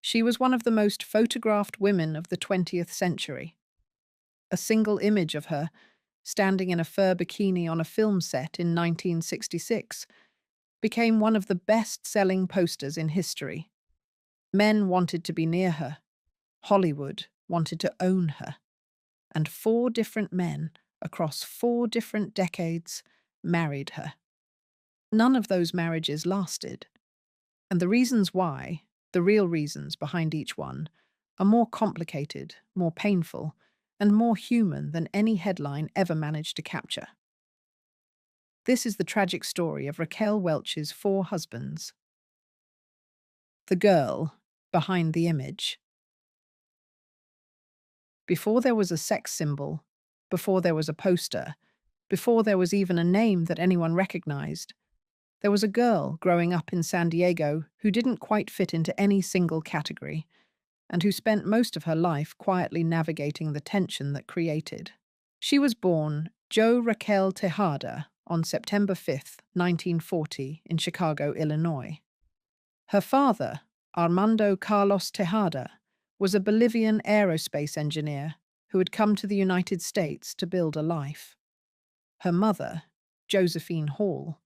She was one of the most photographed women of the 20th century. A single image of her, standing in a fur bikini on a film set in 1966, became one of the best-selling posters in history. Men wanted to be near her. Hollywood wanted to own her. And four different men, across four different decades, married her. None of those marriages lasted. And the reasons why, the real reasons behind each one, are more complicated, more painful, and more human than any headline ever managed to capture. This is the tragic story of Raquel Welch's four husbands. The girl behind the image. Before there was a sex symbol, before there was a poster, before there was even a name that anyone recognized, there was a girl growing up in San Diego who didn't quite fit into any single category, and who spent most of her life quietly navigating the tension that created. She was born Jo Raquel Tejada on September 5, 1940, in Chicago, Illinois. Her father, Armando Carlos Tejada, was a Bolivian aerospace engineer who had come to the United States to build a life. Her mother, Josephine Hall,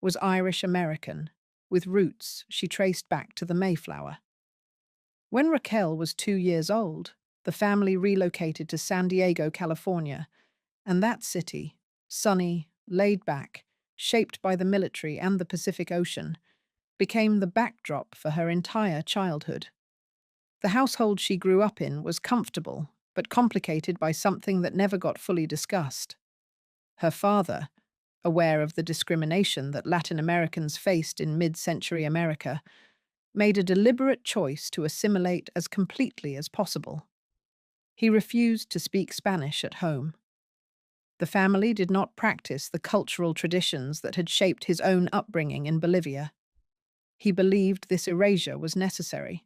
was Irish-American, with roots she traced back to the Mayflower. When Raquel was 2 years old, the family relocated to San Diego, California, and that city, sunny, laid back, shaped by the military and the Pacific Ocean, became the backdrop for her entire childhood. The household she grew up in was comfortable, but complicated by something that never got fully discussed. Her father, aware of the discrimination that Latin Americans faced in mid-century America, made a deliberate choice to assimilate as completely as possible. He refused to speak Spanish at home. The family did not practice the cultural traditions that had shaped his own upbringing in Bolivia. He believed this erasure was necessary,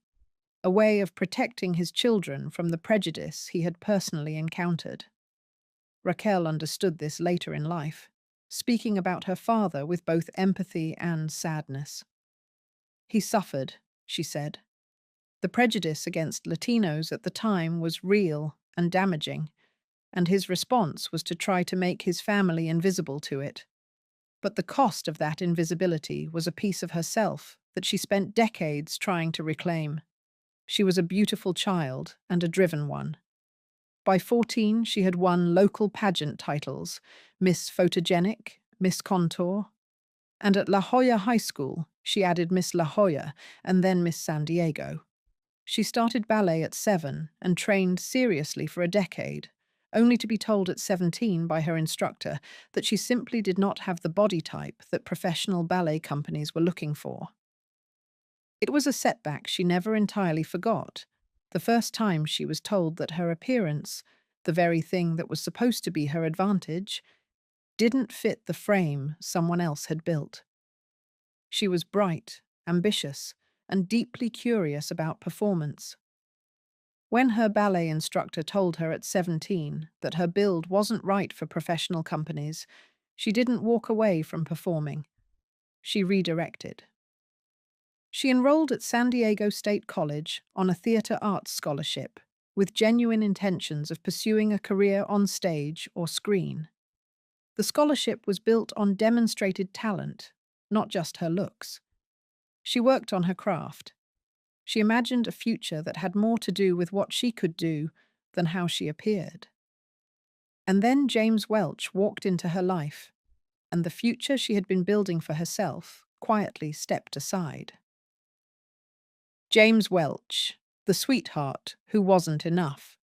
a way of protecting his children from the prejudice he had personally encountered. Raquel understood this later in life, speaking about her father with both empathy and sadness. He suffered, she said. The prejudice against Latinos at the time was real and damaging, and his response was to try to make his family invisible to it. But the cost of that invisibility was a piece of herself that she spent decades trying to reclaim. She was a beautiful child and a driven one. By 14, she had won local pageant titles, Miss Photogenic, Miss Contour, and at La Jolla High School, she added Miss La Jolla and then Miss San Diego. She started ballet at 7 and trained seriously for a decade, only to be told at 17 by her instructor that she simply did not have the body type that professional ballet companies were looking for. It was a setback she never entirely forgot, the first time she was told that her appearance, the very thing that was supposed to be her advantage, didn't fit the frame someone else had built. She was bright, ambitious, and deeply curious about performance. When her ballet instructor told her at 17 that her build wasn't right for professional companies, she didn't walk away from performing. She redirected. She enrolled at San Diego State College on a theater arts scholarship, with genuine intentions of pursuing a career on stage or screen. The scholarship was built on demonstrated talent, not just her looks. She worked on her craft. She imagined a future that had more to do with what she could do than how she appeared. And then James Welch walked into her life, and the future she had been building for herself quietly stepped aside. James Welch, the sweetheart who wasn't enough.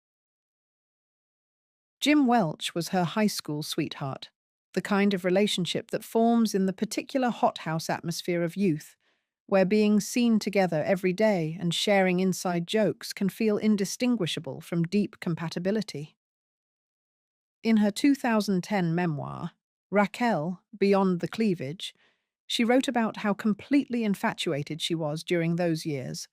Jim Welch was her high school sweetheart, the kind of relationship that forms in the particular hothouse atmosphere of youth, where being seen together every day and sharing inside jokes can feel indistinguishable from deep compatibility. In her 2010 memoir, Raquel, Beyond the Cleavage, she wrote about how completely infatuated she was during those years,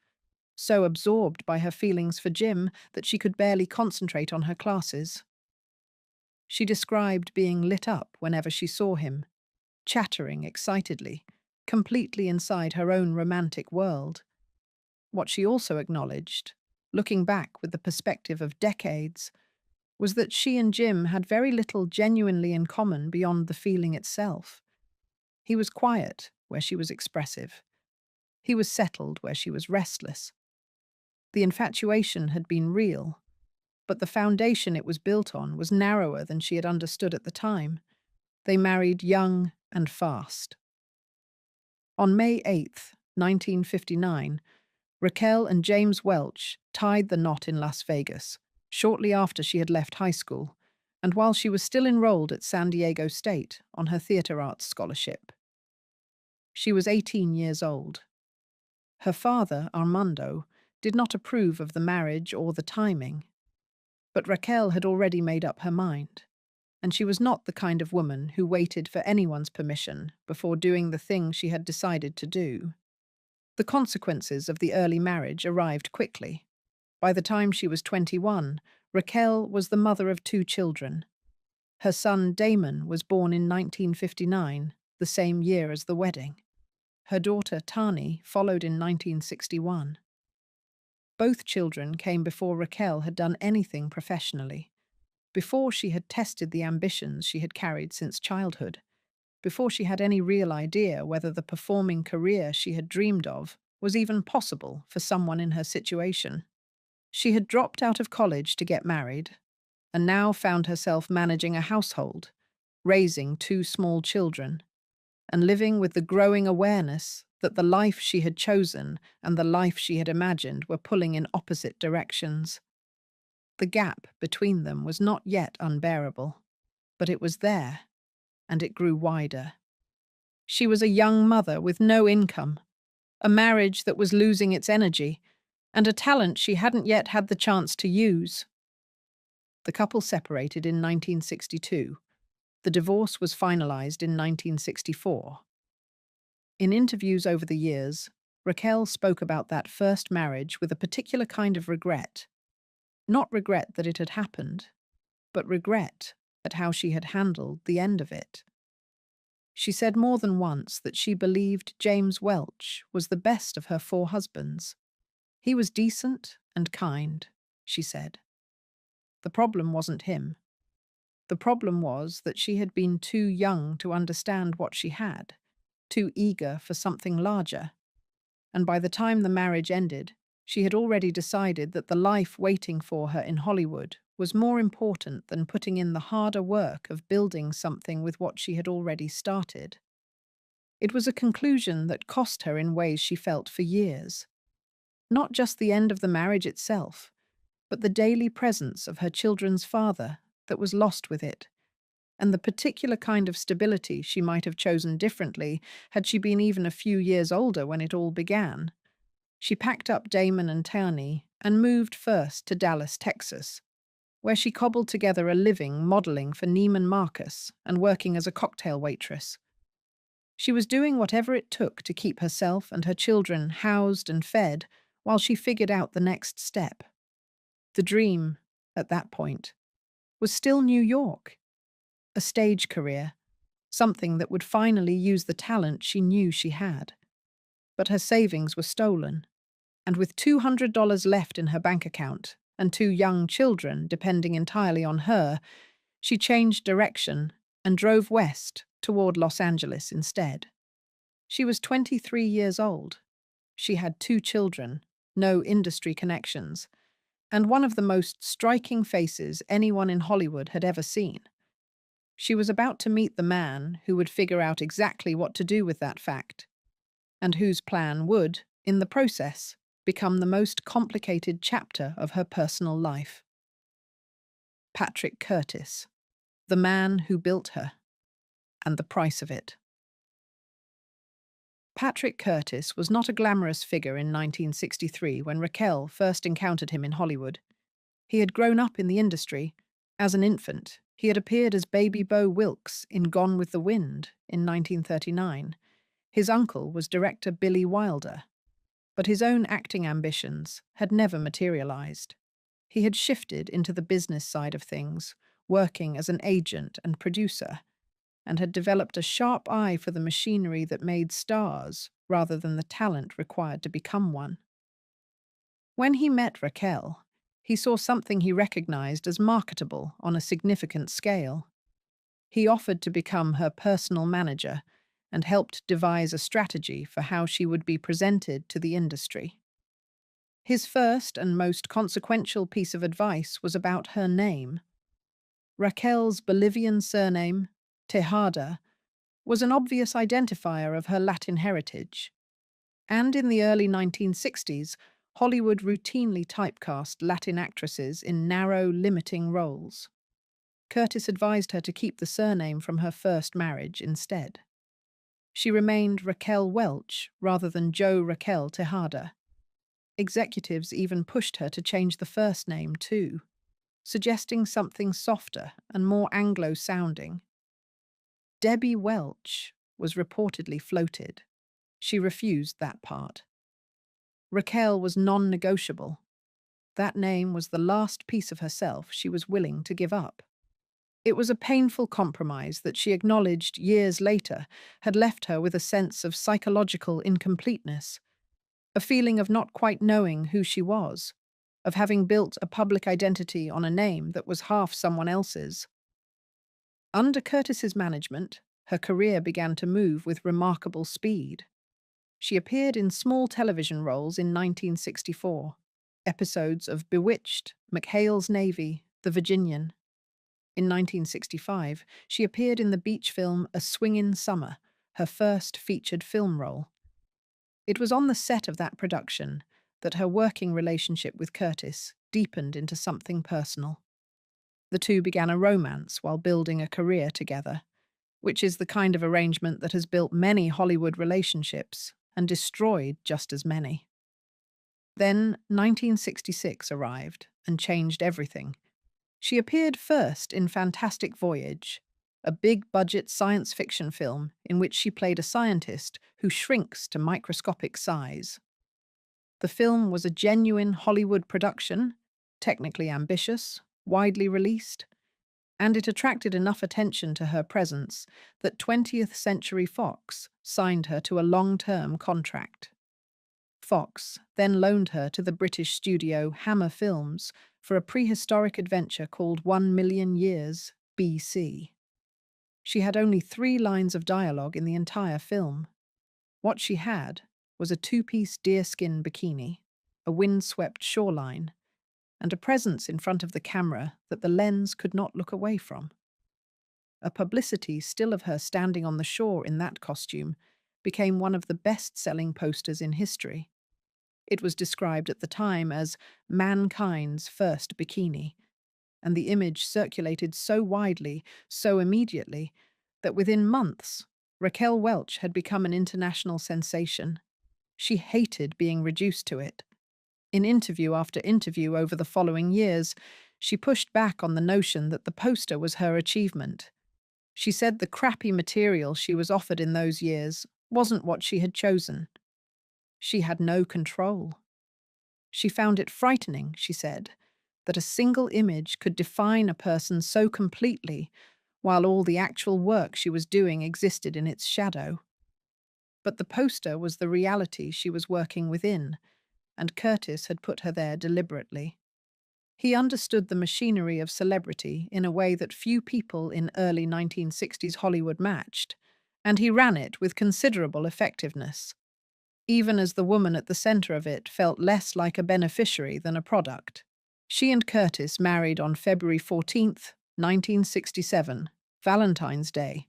so absorbed by her feelings for Jim that she could barely concentrate on her classes. She described being lit up whenever she saw him, chattering excitedly, completely inside her own romantic world. What she also acknowledged, looking back with the perspective of decades, was that she and Jim had very little genuinely in common beyond the feeling itself. He was quiet where she was expressive. He was settled where she was restless. The infatuation had been real, but the foundation it was built on was narrower than she had understood at the time. They married young and fast. On May 8th, 1959, Raquel and James Welch tied the knot in Las Vegas, shortly after she had left high school, and while she was still enrolled at San Diego State on her theater arts scholarship. She was 18 years old. Her father, Armando, did not approve of the marriage or the timing, but Raquel had already made up her mind, and she was not the kind of woman who waited for anyone's permission before doing the thing she had decided to do. The consequences of the early marriage arrived quickly. By the time she was 21, Raquel was the mother of 2 children. Her son Damon was born in 1959, the same year as the wedding. Her daughter Tani followed in 1961. Both children came before Raquel had done anything professionally, before she had tested the ambitions she had carried since childhood, before she had any real idea whether the performing career she had dreamed of was even possible for someone in her situation. She had dropped out of college to get married, and now found herself managing a household, raising 2 small children, and living with the growing awareness that the life she had chosen and the life she had imagined were pulling in opposite directions. The gap between them was not yet unbearable, but it was there, and it grew wider. She was a young mother with no income, a marriage that was losing its energy, and a talent she hadn't yet had the chance to use. The couple separated in 1962. The divorce was finalized in 1964. In interviews over the years, Raquel spoke about that first marriage with a particular kind of regret. Not regret that it had happened, but regret at how she had handled the end of it. She said more than once that she believed James Welch was the best of her 4 husbands. He was decent and kind, she said. The problem wasn't him. The problem was that she had been too young to understand what she had, too eager for something larger. And by the time the marriage ended, she had already decided that the life waiting for her in Hollywood was more important than putting in the harder work of building something with what she had already started. It was a conclusion that cost her in ways she felt for years. Not just the end of the marriage itself, but the daily presence of her children's father that was lost with it, and the particular kind of stability she might have chosen differently had she been even a few years older when it all began. She packed up Damon and Tani and moved first to Dallas, Texas, where she cobbled together a living modeling for Neiman Marcus and working as a cocktail waitress. She was doing whatever it took to keep herself and her children housed and fed while she figured out the next step. The dream, at that point, was still New York, a stage career, something that would finally use the talent she knew she had. But her savings were stolen, and with $200 left in her bank account and 2 young children depending entirely on her, she changed direction and drove west toward Los Angeles instead. She was 23 years old. She had 2 children, no industry connections, and one of the most striking faces anyone in Hollywood had ever seen. She was about to meet the man who would figure out exactly what to do with that fact, and whose plan would, in the process, become the most complicated chapter of her personal life. Patrick Curtis, the man who built her, and the price of it. Patrick Curtis was not a glamorous figure in 1963 when Raquel first encountered him in Hollywood. He had grown up in the industry. As an infant, he had appeared as Baby Bo Wilkes in Gone with the Wind in 1939. His uncle was director Billy Wilder, but his own acting ambitions had never materialized. He had shifted into the business side of things, working as an agent and producer, and had developed a sharp eye for the machinery that made stars rather than the talent required to become one. When he met Raquel, he saw something he recognized as marketable on a significant scale. He offered to become her personal manager and helped devise a strategy for how she would be presented to the industry. His first and most consequential piece of advice was about her name. Raquel's Bolivian surname, Tejada, was an obvious identifier of her Latin heritage. And in the early 1960s, Hollywood routinely typecast Latin actresses in narrow, limiting roles. Curtis advised her to keep the surname from her first marriage instead. She remained Raquel Welch rather than Joe Raquel Tejada. Executives even pushed her to change the first name too, suggesting something softer and more Anglo-sounding. Debbie Welch was reportedly floated. She refused that part. Raquel was non-negotiable. That name was the last piece of herself she was willing to give up. It was a painful compromise that she acknowledged years later had left her with a sense of psychological incompleteness, a feeling of not quite knowing who she was, of having built a public identity on a name that was half someone else's. Under Curtis's management, her career began to move with remarkable speed. She appeared in small television roles in 1964, episodes of Bewitched, McHale's Navy, The Virginian. In 1965, she appeared in the beach film A Swingin' Summer, her first featured film role. It was on the set of that production that her working relationship with Curtis deepened into something personal. The two began a romance while building a career together, which is the kind of arrangement that has built many Hollywood relationships and destroyed just as many. Then 1966 arrived and changed everything. She appeared first in Fantastic Voyage, a big-budget science fiction film in which she played a scientist who shrinks to microscopic size. The film was a genuine Hollywood production, technically ambitious, widely released, and it attracted enough attention to her presence that 20th Century Fox signed her to a long-term contract. Fox then loaned her to the British studio Hammer Films for a prehistoric adventure called 1,000,000 Years BC. She had only 3 lines of dialogue in the entire film. What she had was a 2-piece deerskin bikini, a windswept shoreline, and a presence in front of the camera that the lens could not look away from. A publicity still of her standing on the shore in that costume became one of the best-selling posters in history. It was described at the time as mankind's first bikini, and the image circulated so widely, so immediately, that within months, Raquel Welch had become an international sensation. She hated being reduced to it. In interview after interview over the following years, she pushed back on the notion that the poster was her achievement. She said the crappy material she was offered in those years wasn't what she had chosen. She had no control. She found it frightening, she said, that a single image could define a person so completely, while all the actual work she was doing existed in its shadow. But the poster was the reality she was working within, and Curtis had put her there deliberately. He understood the machinery of celebrity in a way that few people in early 1960s Hollywood matched, and he ran it with considerable effectiveness, even as the woman at the center of it felt less like a beneficiary than a product. She and Curtis married on February 14th, 1967, Valentine's Day,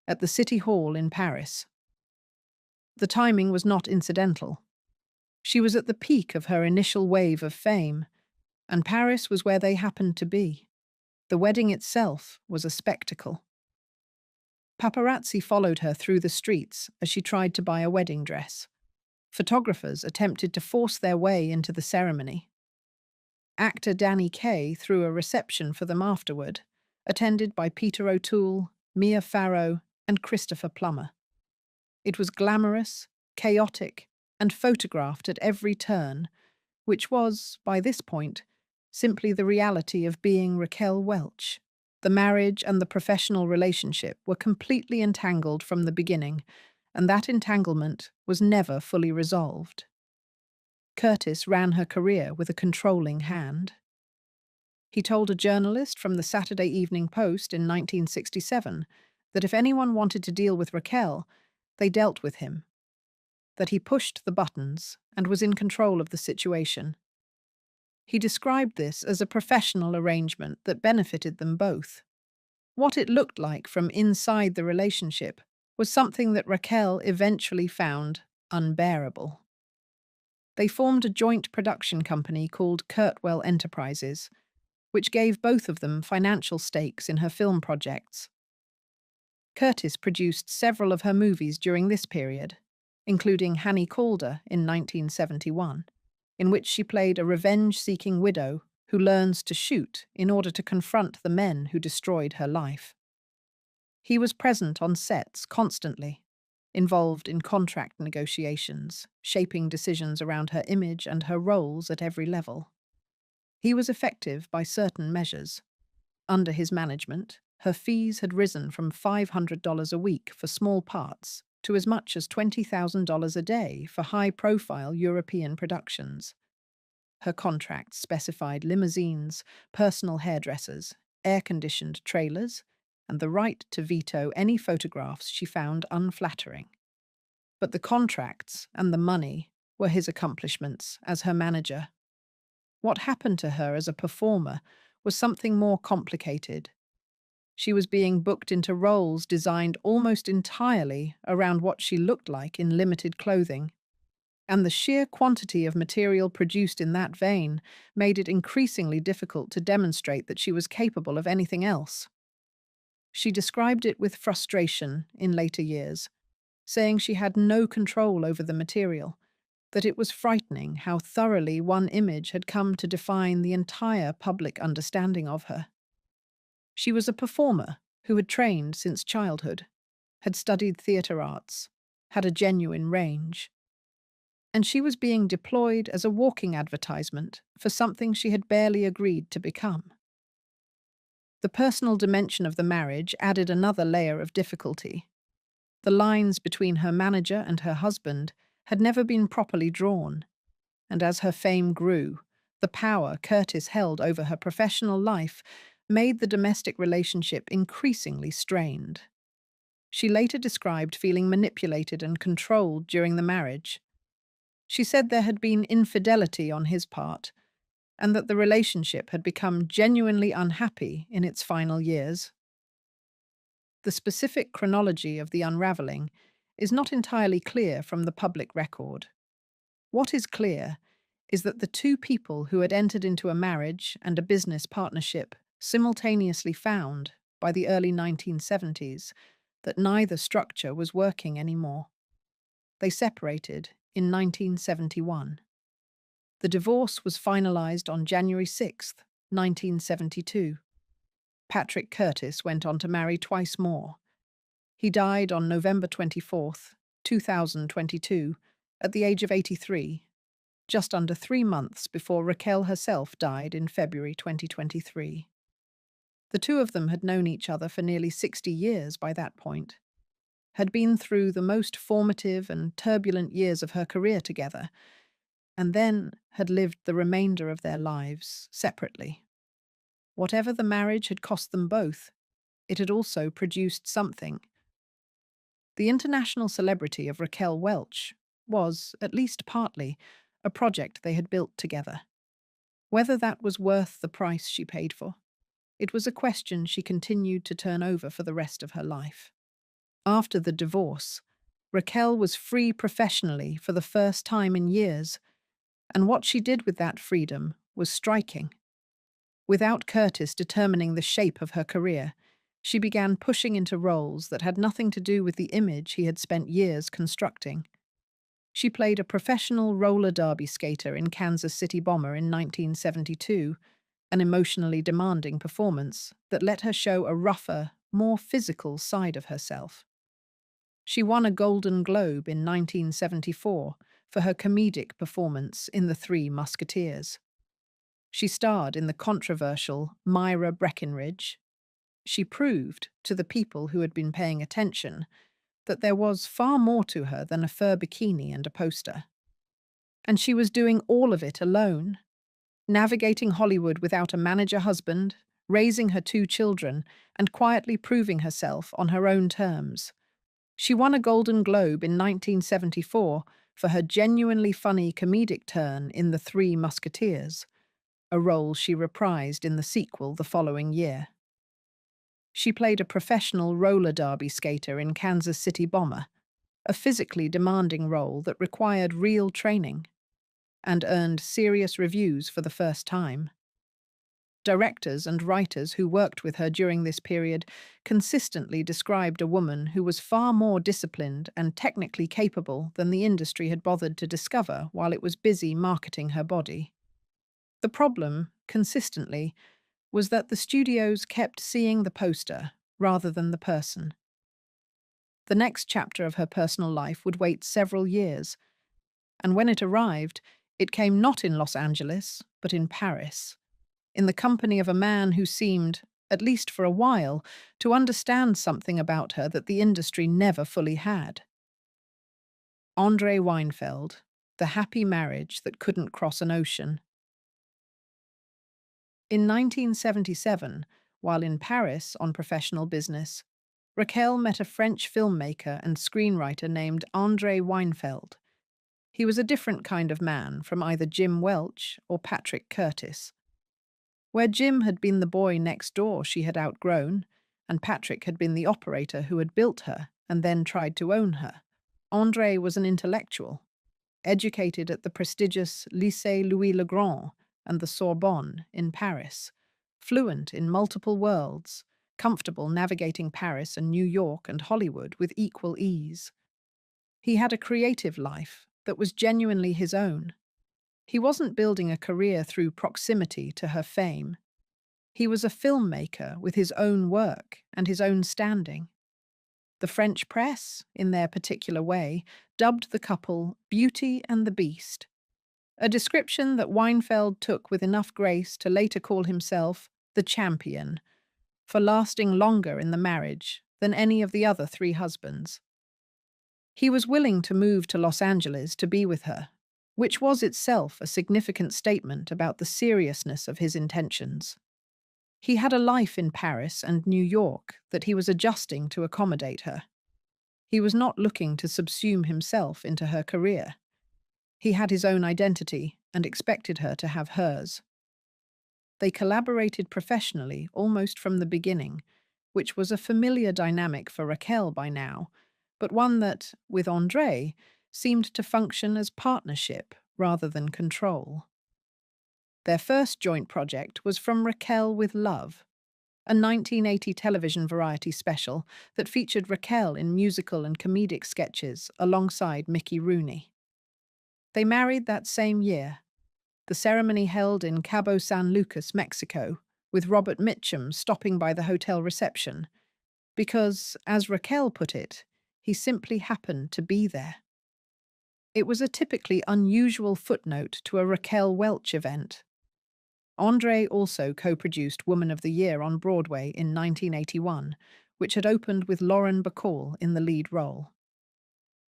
at the City Hall in Paris. The timing was not incidental. She was at the peak of her initial wave of fame, and Paris was where they happened to be. The wedding itself was a spectacle. Paparazzi followed her through the streets as she tried to buy a wedding dress. Photographers attempted to force their way into the ceremony. Actor Danny Kaye threw a reception for them afterward, attended by Peter O'Toole, Mia Farrow, and Christopher Plummer. It was glamorous, chaotic, and photographed at every turn, which was, by this point, simply the reality of being Raquel Welch. The marriage and the professional relationship were completely entangled from the beginning, and that entanglement was never fully resolved. Curtis ran her career with a controlling hand. He told a journalist from the Saturday Evening Post in 1967 that if anyone wanted to deal with Raquel, they dealt with him, that he pushed the buttons and was in control of the situation. He described this as a professional arrangement that benefited them both. What it looked like from inside the relationship was something that Raquel eventually found unbearable. They formed a joint production company called Kurtwell Enterprises, which gave both of them financial stakes in her film projects. Curtis produced several of her movies during this period, including Hannie Calder in 1971, in which she played a revenge-seeking widow who learns to shoot in order to confront the men who destroyed her life. He was present on sets constantly, involved in contract negotiations, shaping decisions around her image and her roles at every level. He was effective by certain measures. Under his management, her fees had risen from $500 a week for small parts to as much as $20,000 a day for high-profile European productions. Her contracts specified limousines, personal hairdressers, air-conditioned trailers, and the right to veto any photographs she found unflattering. But the contracts and the money were his accomplishments as her manager. What happened to her as a performer was something more complicated. She was being booked into roles designed almost entirely around what she looked like in limited clothing, and the sheer quantity of material produced in that vein made it increasingly difficult to demonstrate that she was capable of anything else. She described it with frustration in later years, saying she had no control over the material, that it was frightening how thoroughly one image had come to define the entire public understanding of her. She was a performer who had trained since childhood, had studied theatre arts, had a genuine range, and she was being deployed as a walking advertisement for something she had barely agreed to become. The personal dimension of the marriage added another layer of difficulty. The lines between her manager and her husband had never been properly drawn, and as her fame grew, the power Curtis held over her professional life made the domestic relationship increasingly strained. She later described feeling manipulated and controlled during the marriage. She said there had been infidelity on his part, and that the relationship had become genuinely unhappy in its final years. The specific chronology of the unraveling is not entirely clear from the public record. What is clear is that the two people who had entered into a marriage and a business partnership simultaneously found, by the early 1970s, that neither structure was working anymore. They separated in 1971. The divorce was finalized on January 6, 1972. Patrick Curtis went on to marry twice more. He died on November 24, 2022, at the age of 83, just under 3 months before Raquel herself died in February 2023. The two of them had known each other for nearly 60 years by that point, had been through the most formative and turbulent years of her career together, and then had lived the remainder of their lives separately. Whatever the marriage had cost them both, it had also produced something. The international celebrity of Raquel Welch was, at least partly, a project they had built together. Whether that was worth the price she paid for, it was a question she continued to turn over for the rest of her life. After the divorce, Raquel was free professionally for the first time in years, and what she did with that freedom was striking. Without Curtis determining the shape of her career, she began pushing into roles that had nothing to do with the image he had spent years constructing. She played a professional roller derby skater in Kansas City Bomber in 1972, an emotionally demanding performance that let her show a rougher, more physical side of herself. She won a Golden Globe in 1974 for her comedic performance in The Three Musketeers. She starred in the controversial Myra Breckinridge. She proved to the people who had been paying attention that there was far more to her than a fur bikini and a poster. And she was doing all of it alone, navigating Hollywood without a manager husband, raising her two children, and quietly proving herself on her own terms. She won a Golden Globe in 1974 for her genuinely funny comedic turn in The Three Musketeers, a role she reprised in the sequel the following year. She played a professional roller derby skater in Kansas City Bomber, a physically demanding role that required real training, and earned serious reviews for the first time. Directors and writers who worked with her during this period consistently described a woman who was far more disciplined and technically capable than the industry had bothered to discover while it was busy marketing her body. The problem, consistently, was that the studios kept seeing the poster rather than the person. The next chapter of her personal life would wait several years, and when it arrived, it came not in Los Angeles, but in Paris, in the company of a man who seemed, at least for a while, to understand something about her that the industry never fully had. Andre Weinfeld, the happy marriage that couldn't cross an ocean. In 1977, while in Paris on professional business, Raquel met a French filmmaker and screenwriter named Andre Weinfeld. He was a different kind of man from either Jim Welch or Patrick Curtis. Where Jim had been the boy next door she had outgrown, and Patrick had been the operator who had built her and then tried to own her, Andre was an intellectual, educated at the prestigious Lycée Louis-le-Grand and the Sorbonne in Paris, fluent in multiple worlds, comfortable navigating Paris and New York and Hollywood with equal ease. He had a creative life that was genuinely his own. He wasn't building a career through proximity to her fame. He was a filmmaker with his own work and his own standing. The French press, in their particular way, dubbed the couple Beauty and the Beast, a description that Weinfeld took with enough grace to later call himself the champion, for lasting longer in the marriage than any of the other three husbands. He was willing to move to Los Angeles to be with her, which was itself a significant statement about the seriousness of his intentions. He had a life in Paris and New York that he was adjusting to accommodate her. He was not looking to subsume himself into her career. He had his own identity and expected her to have hers. They collaborated professionally almost from the beginning, which was a familiar dynamic for Raquel by now, but one that, with Andre, seemed to function as partnership rather than control. Their first joint project was From Raquel with Love, a 1980 television variety special that featured Raquel in musical and comedic sketches alongside Mickey Rooney. They married that same year. The ceremony held in Cabo San Lucas, Mexico, with Robert Mitchum stopping by the hotel reception, because, as Raquel put it, he simply happened to be there. It was a typically unusual footnote to a Raquel Welch event. Andre also co-produced Woman of the Year on Broadway in 1981, which had opened with Lauren Bacall in the lead role.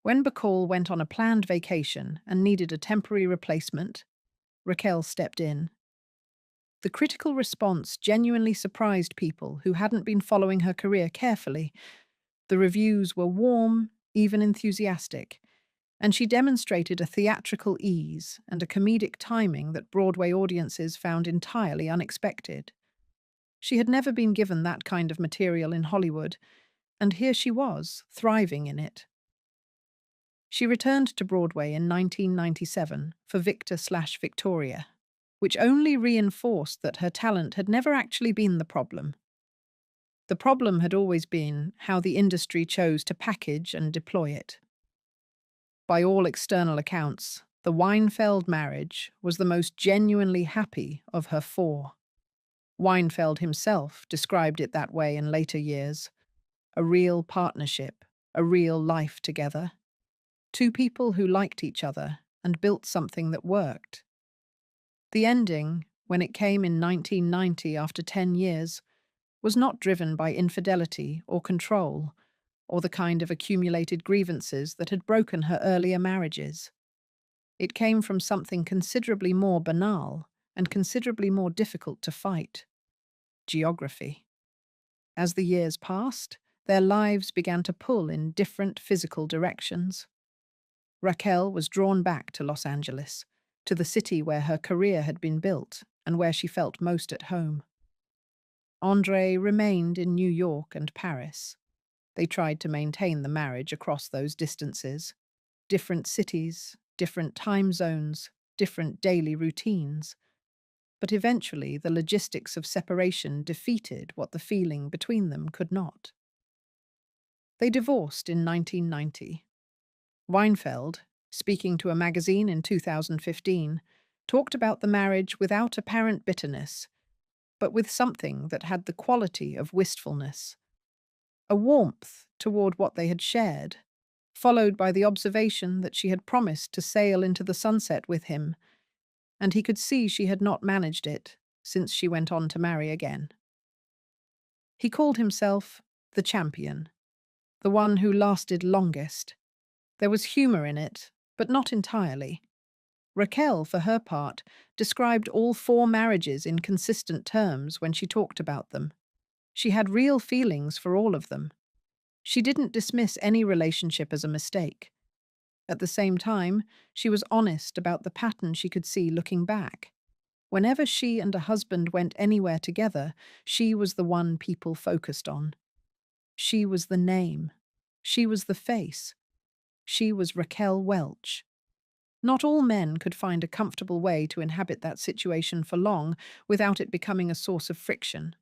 When Bacall went on a planned vacation and needed a temporary replacement, Raquel stepped in. The critical response genuinely surprised people who hadn't been following her career carefully. The reviews were warm, even enthusiastic, and she demonstrated a theatrical ease and a comedic timing that Broadway audiences found entirely unexpected. She had never been given that kind of material in Hollywood, and here she was, thriving in it. She returned to Broadway in 1997 for Victor/Victoria, which only reinforced that her talent had never actually been the problem. The problem had always been how the industry chose to package and deploy it. By all external accounts, the Weinfeld marriage was the most genuinely happy of her four. Weinfeld himself described it that way in later years. A real partnership, a real life together. Two people who liked each other and built something that worked. The ending, when it came in 1990 after 10 years, was not driven by infidelity or control, or the kind of accumulated grievances that had broken her earlier marriages. It came from something considerably more banal and considerably more difficult to fight: geography. As the years passed, their lives began to pull in different physical directions. Raquel was drawn back to Los Angeles, to the city where her career had been built and where she felt most at home. Andre remained in New York and Paris. They tried to maintain the marriage across those distances: different cities, different time zones, different daily routines. But eventually, the logistics of separation defeated what the feeling between them could not. They divorced in 1990. Weinfeld, speaking to a magazine in 2015, talked about the marriage without apparent bitterness, but with something that had the quality of wistfulness, a warmth toward what they had shared, followed by the observation that she had promised to sail into the sunset with him, and he could see she had not managed it since she went on to marry again. He called himself the champion, the one who lasted longest. There was humor in it, but not entirely. Raquel, for her part, described all 4 marriages in consistent terms when she talked about them. She had real feelings for all of them. She didn't dismiss any relationship as a mistake. At the same time, she was honest about the pattern she could see looking back. Whenever she and a husband went anywhere together, she was the one people focused on. She was the name. She was the face. She was Raquel Welch. Not all men could find a comfortable way to inhabit that situation for long without it becoming a source of friction.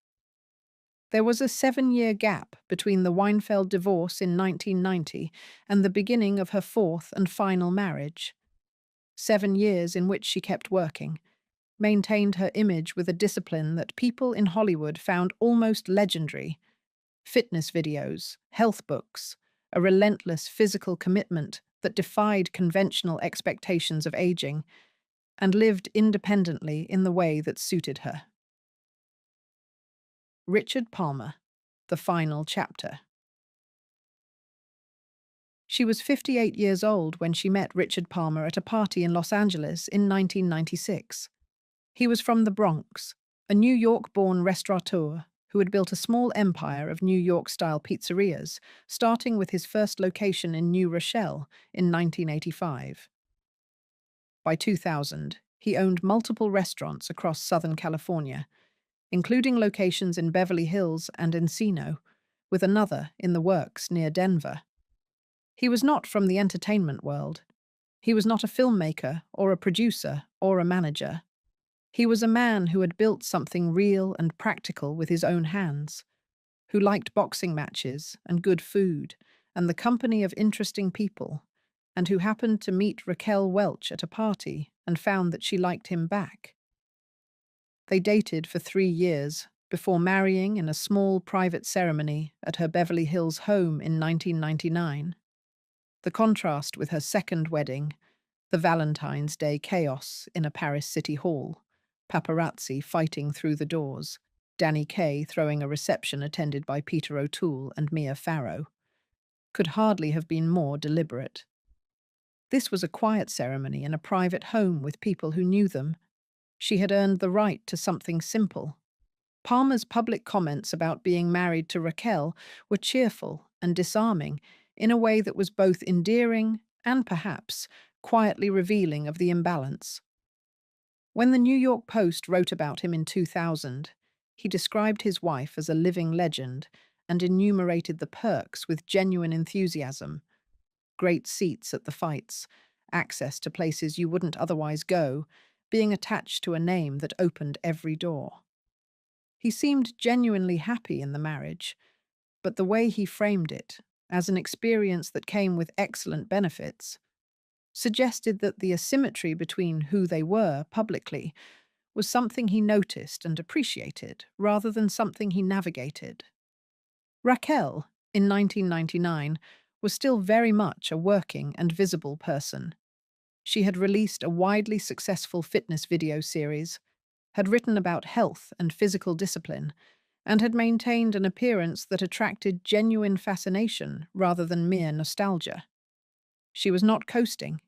There was a 7-year gap between the Weinfeld divorce in 1990 and the beginning of her 4th and final marriage. 7 years in which she kept working, maintained her image with a discipline that people in Hollywood found almost legendary: fitness videos, health books, a relentless physical commitment that defied conventional expectations of aging, and lived independently in the way that suited her. Richard Palmer, the final chapter. She was 58 years old when she met Richard Palmer at a party in Los Angeles in 1996. He was from the Bronx, a New York-born restaurateur who had built a small empire of New York-style pizzerias, starting with his first location in New Rochelle in 1985. By 2000, he owned multiple restaurants across Southern California, including locations in Beverly Hills and Encino, with another in the works near Denver. He was not from the entertainment world. He was not a filmmaker or a producer or a manager. He was a man who had built something real and practical with his own hands, who liked boxing matches and good food and the company of interesting people, and who happened to meet Raquel Welch at a party and found that she liked him back. They dated for 3 years before marrying in a small private ceremony at her Beverly Hills home in 1999. The contrast with her second wedding, the Valentine's Day chaos in a Paris city hall, paparazzi fighting through the doors, Danny Kaye throwing a reception attended by Peter O'Toole and Mia Farrow, could hardly have been more deliberate. This was a quiet ceremony in a private home with people who knew them. She had earned the right to something simple. Palmer's public comments about being married to Raquel were cheerful and disarming in a way that was both endearing and perhaps quietly revealing of the imbalance. When the New York Post wrote about him in 2000, he described his wife as a living legend and enumerated the perks with genuine enthusiasm: great seats at the fights, access to places you wouldn't otherwise go, being attached to a name that opened every door. He seemed genuinely happy in the marriage, but the way he framed it, as an experience that came with excellent benefits, suggested that the asymmetry between who they were publicly was something he noticed and appreciated rather than something he navigated. Raquel, in 1999, was still very much a working and visible person. She had released a widely successful fitness video series, had written about health and physical discipline, and had maintained an appearance that attracted genuine fascination rather than mere nostalgia. She was not coasting.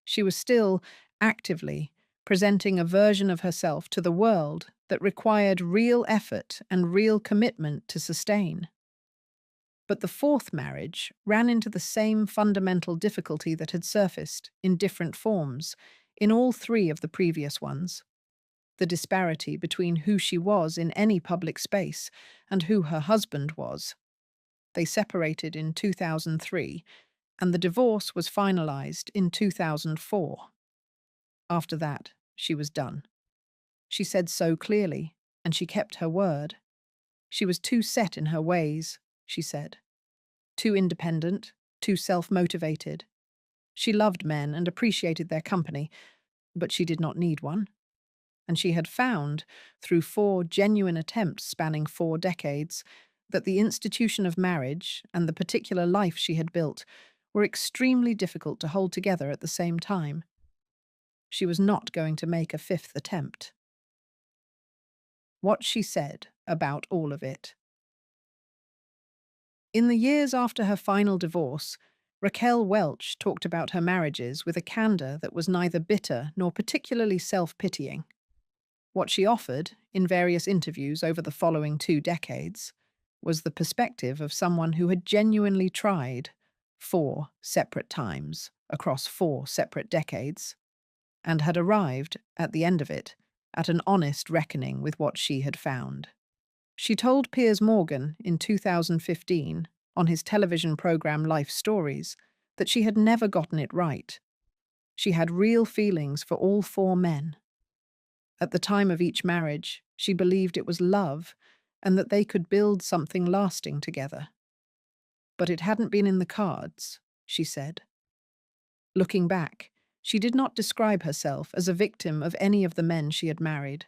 She was still actively presenting a version of herself to the world that required real effort and real commitment to sustain. But the fourth marriage ran into the same fundamental difficulty that had surfaced in different forms in all three of the previous ones: the disparity between who she was in any public space and who her husband was. They separated in 2003, and the divorce was finalized in 2004. After that, she was done. She said so clearly, and she kept her word. She was too set in her ways, she said. Too independent, too self-motivated. She loved men and appreciated their company, but she did not need one. And she had found, through 4 genuine attempts spanning 4 decades, that the institution of marriage and the particular life she had built were extremely difficult to hold together at the same time. She was not going to make a 5th attempt. What she said about all of it. In the years after her final divorce, Raquel Welch talked about her marriages with a candor that was neither bitter nor particularly self-pitying. What she offered, in various interviews over the following 2 decades, was the perspective of someone who had genuinely tried 4 separate times across 4 separate decades, and had arrived, at the end of it, at an honest reckoning with what she had found. She told Piers Morgan in 2015, on his television program Life Stories, that she had never gotten it right. She had real feelings for all 4 men. At the time of each marriage, she believed it was love and that they could build something lasting together. But it hadn't been in the cards, she said. Looking back, she did not describe herself as a victim of any of the men she had married.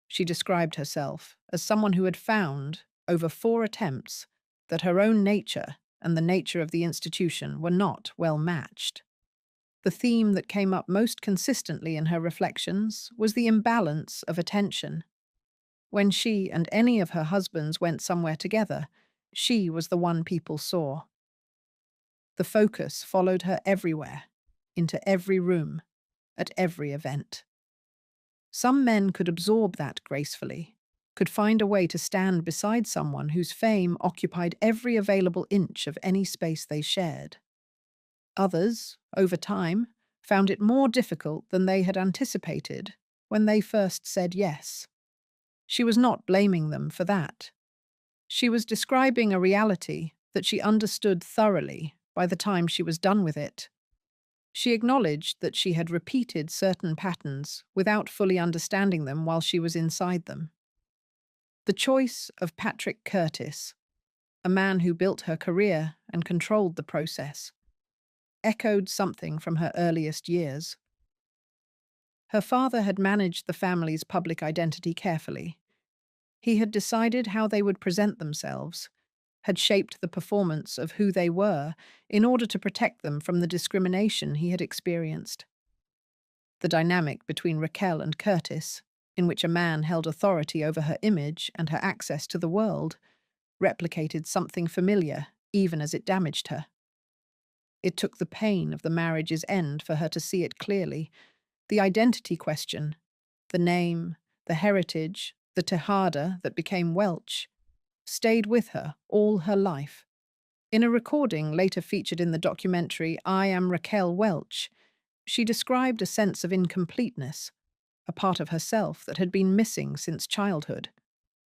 She described herself as someone who had found, over 4 attempts, that her own nature and the nature of the institution were not well matched. The theme that came up most consistently in her reflections was the imbalance of attention. When she and any of her husbands went somewhere together, she was the one people saw. The focus followed her everywhere, into every room, at every event. Some men could absorb that gracefully, could find a way to stand beside someone whose fame occupied every available inch of any space they shared. Others, over time, found it more difficult than they had anticipated when they first said yes. She was not blaming them for that. She was describing a reality that she understood thoroughly by the time she was done with it. She acknowledged that she had repeated certain patterns without fully understanding them while she was inside them. The choice of Patrick Curtis, a man who built her career and controlled the process, echoed something from her earliest years. Her father had managed the family's public identity carefully. He had decided how they would present themselves, had shaped the performance of who they were in order to protect them from the discrimination he had experienced. The dynamic between Raquel and Curtis, in which a man held authority over her image and her access to the world, replicated something familiar even as it damaged her. It took the pain of the marriage's end for her to see it clearly. The identity question, the name, the heritage, the Tejada that became Welch, stayed with her all her life. In a recording later featured in the documentary I Am Raquel Welch, she described a sense of incompleteness, a part of herself that had been missing since childhood,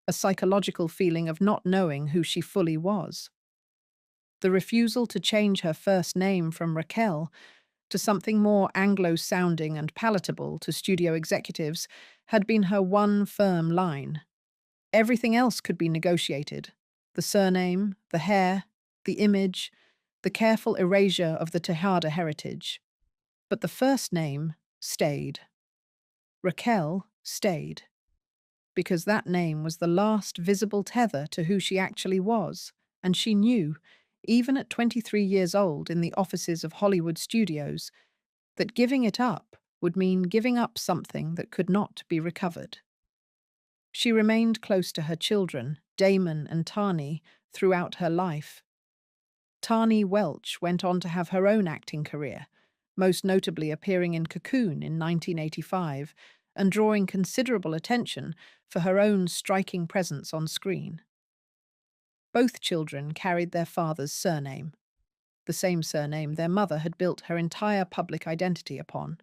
a psychological feeling of not knowing who she fully was. The refusal to change her first name from Raquel to something more Anglo-sounding and palatable to studio executives had been her one firm line. Everything else could be negotiated: the surname, the hair, the image, the careful erasure of the Tejada heritage. But the first name stayed. Raquel stayed, because that name was the last visible tether to who she actually was, and she knew, even at 23 years old in the offices of Hollywood studios, that giving it up would mean giving up something that could not be recovered. She remained close to her children, Damon and Tani, throughout her life. Tani Welch went on to have her own acting career, most notably appearing in Cocoon in 1985 and drawing considerable attention for her own striking presence on screen. Both children carried their father's surname, the same surname their mother had built her entire public identity upon.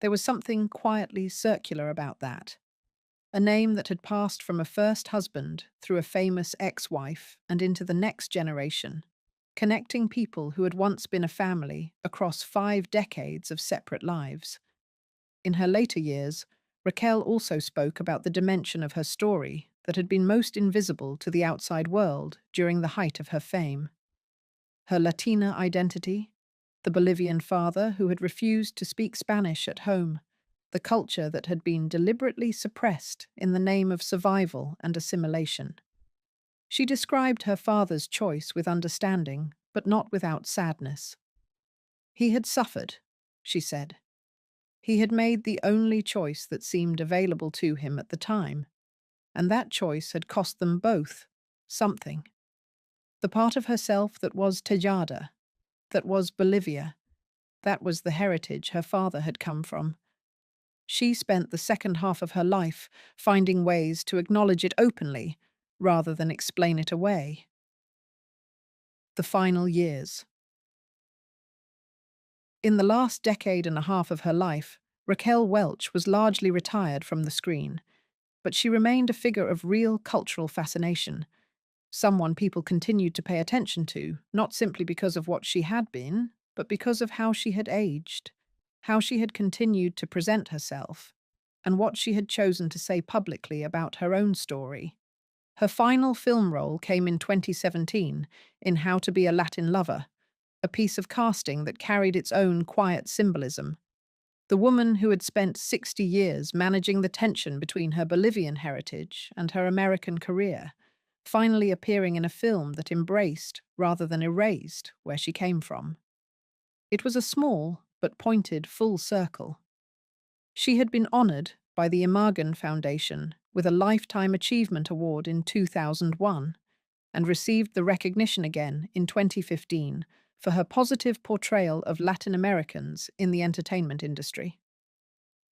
There was something quietly circular about that, a name that had passed from a first husband through a famous ex-wife and into the next generation, connecting people who had once been a family across 5 decades of separate lives. In her later years, Raquel also spoke about the dimension of her story that had been most invisible to the outside world during the height of her fame. Her Latina identity, the Bolivian father who had refused to speak Spanish at home, the culture that had been deliberately suppressed in the name of survival and assimilation. She described her father's choice with understanding, but not without sadness. He had suffered, she said. He had made the only choice that seemed available to him at the time, and that choice had cost them both something. The part of herself that was Tejada, that was Bolivia, that was the heritage her father had come from. She spent the second half of her life finding ways to acknowledge it openly rather than explain it away. The final years. In the last decade and a half of her life, Raquel Welch was largely retired from the screen, but she remained a figure of real cultural fascination, someone people continued to pay attention to, not simply because of what she had been, but because of how she had aged, how she had continued to present herself, and what she had chosen to say publicly about her own story. Her final film role came in 2017 in How to Be a Latin Lover, a piece of casting that carried its own quiet symbolism. The woman who had spent 60 years managing the tension between her Bolivian heritage and her American career, finally appearing in a film that embraced, rather than erased, where she came from. It was a small, but pointed full circle. She had been honored by the Imagen Foundation with a Lifetime Achievement Award in 2001 and received the recognition again in 2015 for her positive portrayal of Latin Americans in the entertainment industry.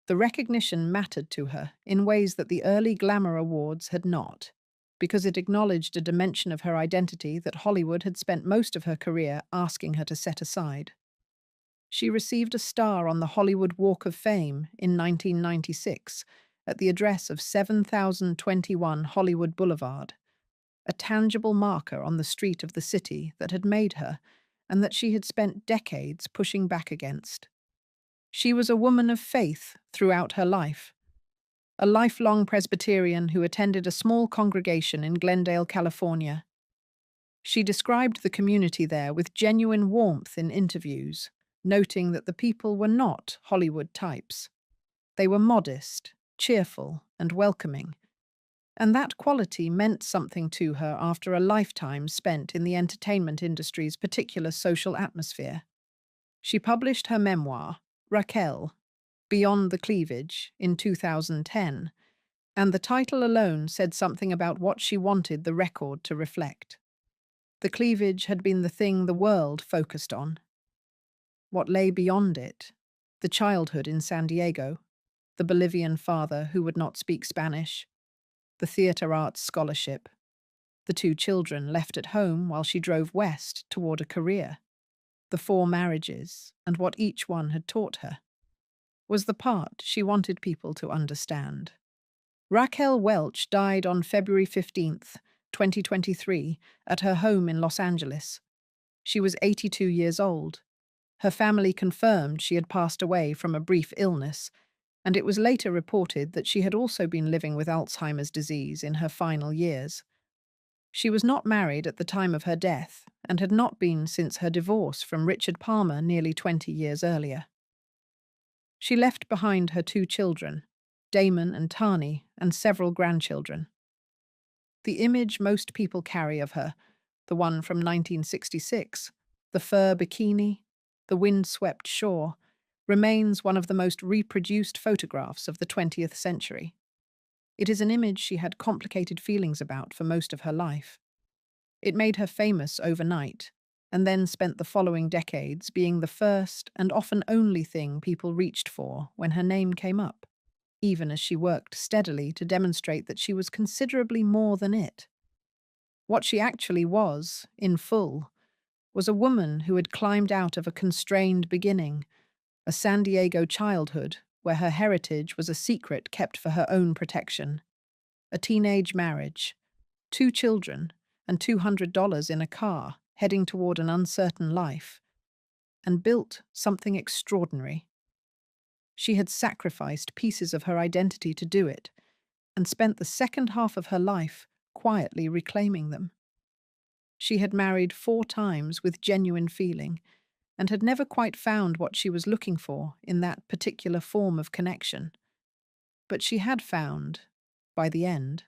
The recognition mattered to her in ways that the early glamour awards had not, because it acknowledged a dimension of her identity that Hollywood had spent most of her career asking her to set aside. She received a star on the Hollywood Walk of Fame in 1996 at the address of 7021 Hollywood Boulevard, a tangible marker on the street of the city that had made her and that she had spent decades pushing back against. She was a woman of faith throughout her life, a lifelong Presbyterian who attended a small congregation in Glendale, California. She described the community there with genuine warmth in interviews, noting that the people were not Hollywood types. They were modest, cheerful, and welcoming, and that quality meant something to her after a lifetime spent in the entertainment industry's particular social atmosphere. She published her memoir, Raquel, Beyond the Cleavage, in 2010, and the title alone said something about what she wanted the record to reflect. The cleavage had been the thing the world focused on. What lay beyond it? The childhood in San Diego, the Bolivian father who would not speak Spanish, the theater arts scholarship, the 2 children left at home while she drove west toward a career, the 4 marriages, and what each one had taught her, was the part she wanted people to understand. Raquel Welch died on February 15th, 2023, at her home in Los Angeles. She was 82 years old. Her family confirmed she had passed away from a brief illness, and it was later reported that she had also been living with Alzheimer's disease in her final years. She was not married at the time of her death and had not been since her divorce from Richard Palmer nearly 20 years earlier. She left behind her 2 children, Damon and Tani, and several grandchildren. The image most people carry of her, the one from 1966, the fur bikini, the wind-swept shore, remains one of the most reproduced photographs of the 20th century. It is an image she had complicated feelings about for most of her life. It made her famous overnight, and then spent the following decades being the first and often only thing people reached for when her name came up, even as she worked steadily to demonstrate that she was considerably more than it. What she actually was, in full, was a woman who had climbed out of a constrained beginning, a San Diego childhood where her heritage was a secret kept for her own protection, a teenage marriage, 2 children, and $200 in a car heading toward an uncertain life, and built something extraordinary. She had sacrificed pieces of her identity to do it, and spent the second half of her life quietly reclaiming them. She had married 4 times with genuine feeling, and had never quite found what she was looking for in that particular form of connection. But she had found, by the end,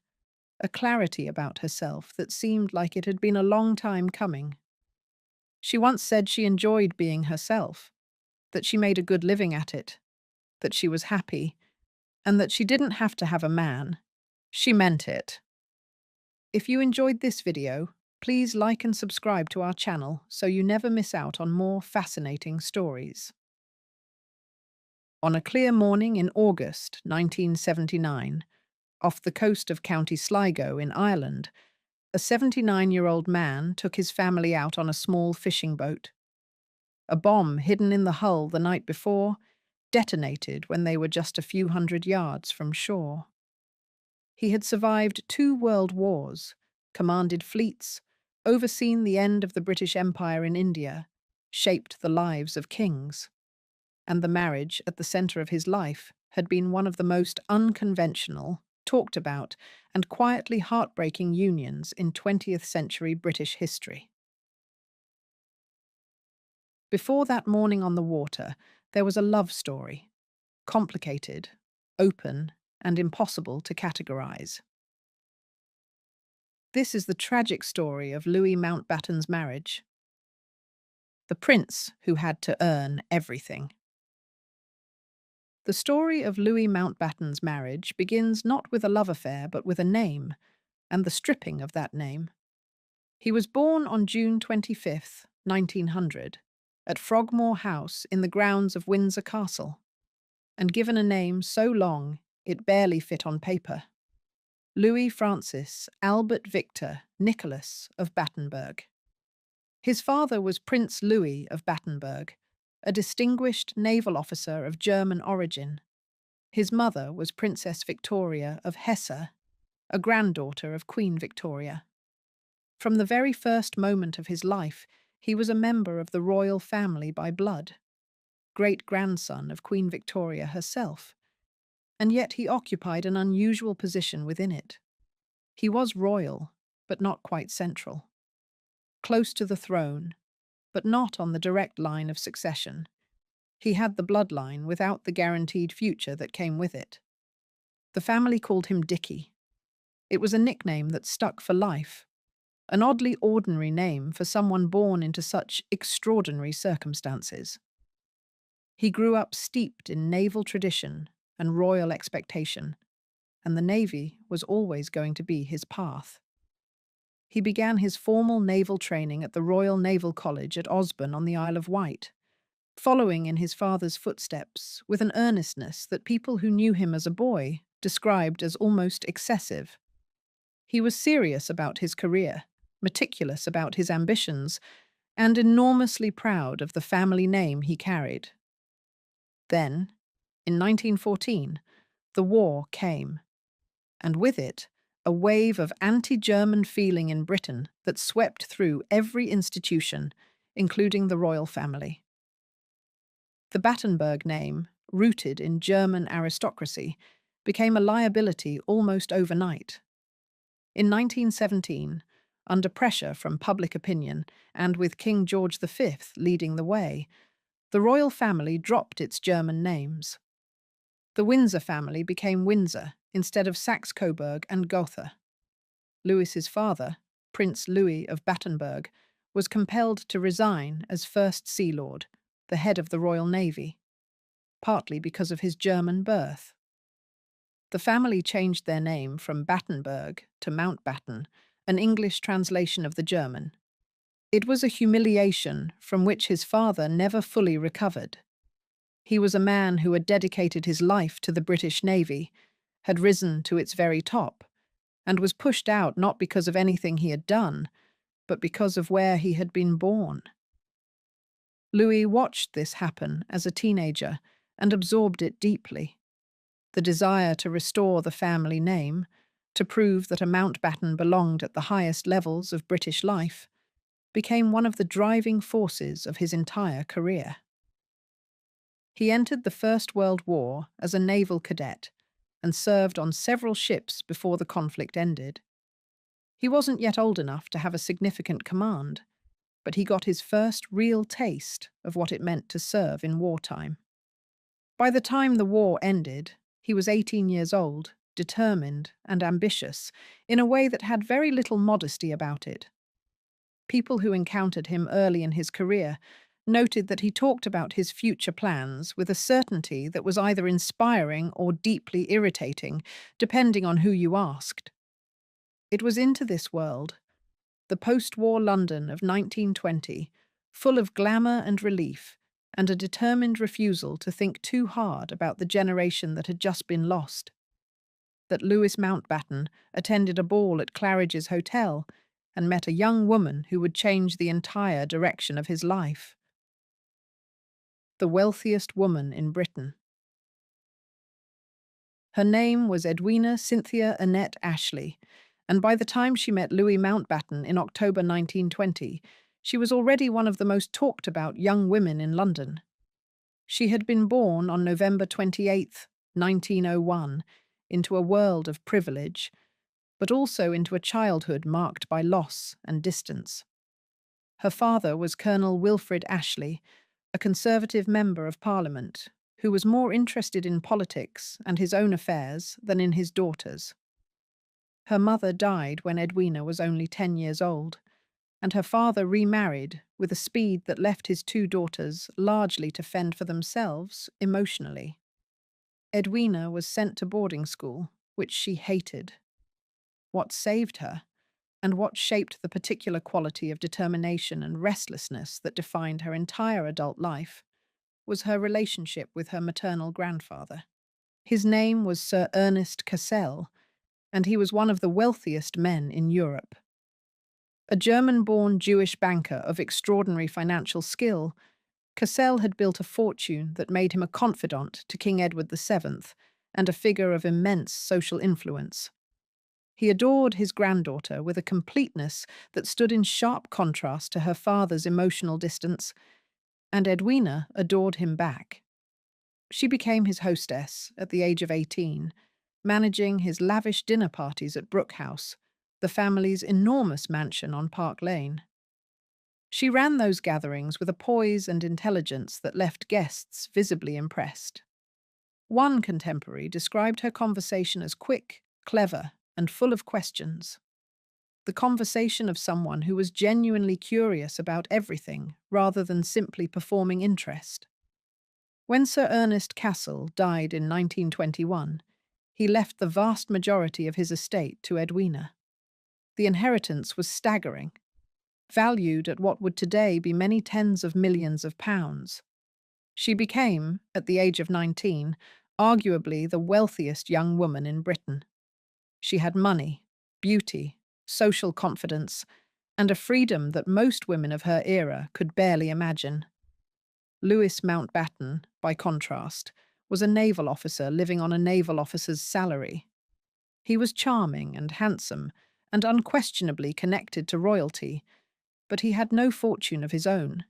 a clarity about herself that seemed like it had been a long time coming. She once said she enjoyed being herself, that she made a good living at it, that she was happy, and that she didn't have to have a man. She meant it. If you enjoyed this video, please like and subscribe to our channel so you never miss out on more fascinating stories. On a clear morning in August 1979, off the coast of County Sligo in Ireland, a 79-year-old man took his family out on a small fishing boat. A bomb hidden in the hull the night before detonated when they were just a few hundred yards from shore. He had survived 2 world wars, commanded fleets, overseen the end of the British Empire in India, shaped the lives of kings. And the marriage at the centre of his life had been one of the most unconventional, talked about, and quietly heartbreaking unions in 20th century British history. Before that morning on the water, there was a love story, complicated, open, and impossible to categorize. This is the tragic story of Louis Mountbatten's marriage. The prince who had to earn everything. The story of Louis Mountbatten's marriage begins not with a love affair but with a name, and the stripping of that name. He was born on June 25th, 1900, at Frogmore House in the grounds of Windsor Castle, and given a name so long it barely fit on paper. Louis Francis Albert Victor Nicholas of Battenberg. His father was Prince Louis of Battenberg, a distinguished naval officer of German origin. His mother was Princess Victoria of Hesse, a granddaughter of Queen Victoria. From the very first moment of his life, he was a member of the royal family by blood, great-grandson of Queen Victoria herself, and yet he occupied an unusual position within it. He was royal, but not quite central. Close to the throne, but not on the direct line of succession. He had the bloodline without the guaranteed future that came with it. The family called him Dickie. It was a nickname that stuck for life, an oddly ordinary name for someone born into such extraordinary circumstances. He grew up steeped in naval tradition and royal expectation, and the Navy was always going to be his path. He began his formal naval training at the Royal Naval College at Osborne on the Isle of Wight, following in his father's footsteps with an earnestness that people who knew him as a boy described as almost excessive. He was serious about his career, meticulous about his ambitions, and enormously proud of the family name he carried. Then, in 1914, the war came, and with it, a wave of anti-German feeling in Britain that swept through every institution, including the royal family. The Battenberg name, rooted in German aristocracy, became a liability almost overnight. In 1917, under pressure from public opinion and with King George V leading the way, the royal family dropped its German names. The Windsor family became Windsor instead of Saxe-Coburg and Gotha. Louis's father, Prince Louis of Battenberg, was compelled to resign as First Sea Lord, the head of the Royal Navy, partly because of his German birth. The family changed their name from Battenberg to Mountbatten, an English translation of the German. It was a humiliation from which his father never fully recovered. He was a man who had dedicated his life to the British Navy, had risen to its very top, and was pushed out not because of anything he had done, but because of where he had been born. Louis watched this happen as a teenager and absorbed it deeply. The desire to restore the family name, to prove that a Mountbatten belonged at the highest levels of British life, became one of the driving forces of his entire career. He entered the First World War as a naval cadet and served on several ships before the conflict ended. He wasn't yet old enough to have a significant command, but he got his first real taste of what it meant to serve in wartime. By the time the war ended, he was 18 years old, determined and ambitious, in a way that had very little modesty about it. People who encountered him early in his career noted that he talked about his future plans with a certainty that was either inspiring or deeply irritating, depending on who you asked. It was into this world, the post-war London of 1920, full of glamour and relief, and a determined refusal to think too hard about the generation that had just been lost, that Louis Mountbatten attended a ball at Claridge's Hotel and met a young woman who would change the entire direction of his life. The wealthiest woman in Britain. Her name was Edwina Cynthia Annette Ashley, and by the time she met Louis Mountbatten in October 1920, she was already one of the most talked-about young women in London. She had been born on November 28, 1901, into a world of privilege, but also into a childhood marked by loss and distance. Her father was Colonel Wilfrid Ashley, a Conservative Member of Parliament, who was more interested in politics and his own affairs than in his daughters. Her mother died when Edwina was only 10 years old, and her father remarried with a speed that left his two daughters largely to fend for themselves emotionally. Edwina was sent to boarding school, which she hated. What saved her, and what shaped the particular quality of determination and restlessness that defined her entire adult life, was her relationship with her maternal grandfather. His name was Sir Ernest Cassell, and he was one of the wealthiest men in Europe. A German-born Jewish banker of extraordinary financial skill, Cassell had built a fortune that made him a confidant to King Edward VII and a figure of immense social influence. He adored his granddaughter with a completeness that stood in sharp contrast to her father's emotional distance, and Edwina adored him back. She became his hostess at the age of 18, managing his lavish dinner parties at Brook House, the family's enormous mansion on Park Lane. She ran those gatherings with a poise and intelligence that left guests visibly impressed. One contemporary described her conversation as quick, clever, and full of questions. The conversation of someone who was genuinely curious about everything rather than simply performing interest. When Sir Ernest Cassell died in 1921, he left the vast majority of his estate to Edwina. The inheritance was staggering, valued at what would today be many tens of millions of pounds. She became, at the age of 19, arguably the wealthiest young woman in Britain. She had money, beauty, social confidence, and a freedom that most women of her era could barely imagine. Louis Mountbatten, by contrast, was a naval officer living on a naval officer's salary. He was charming and handsome, and unquestionably connected to royalty, but he had no fortune of his own.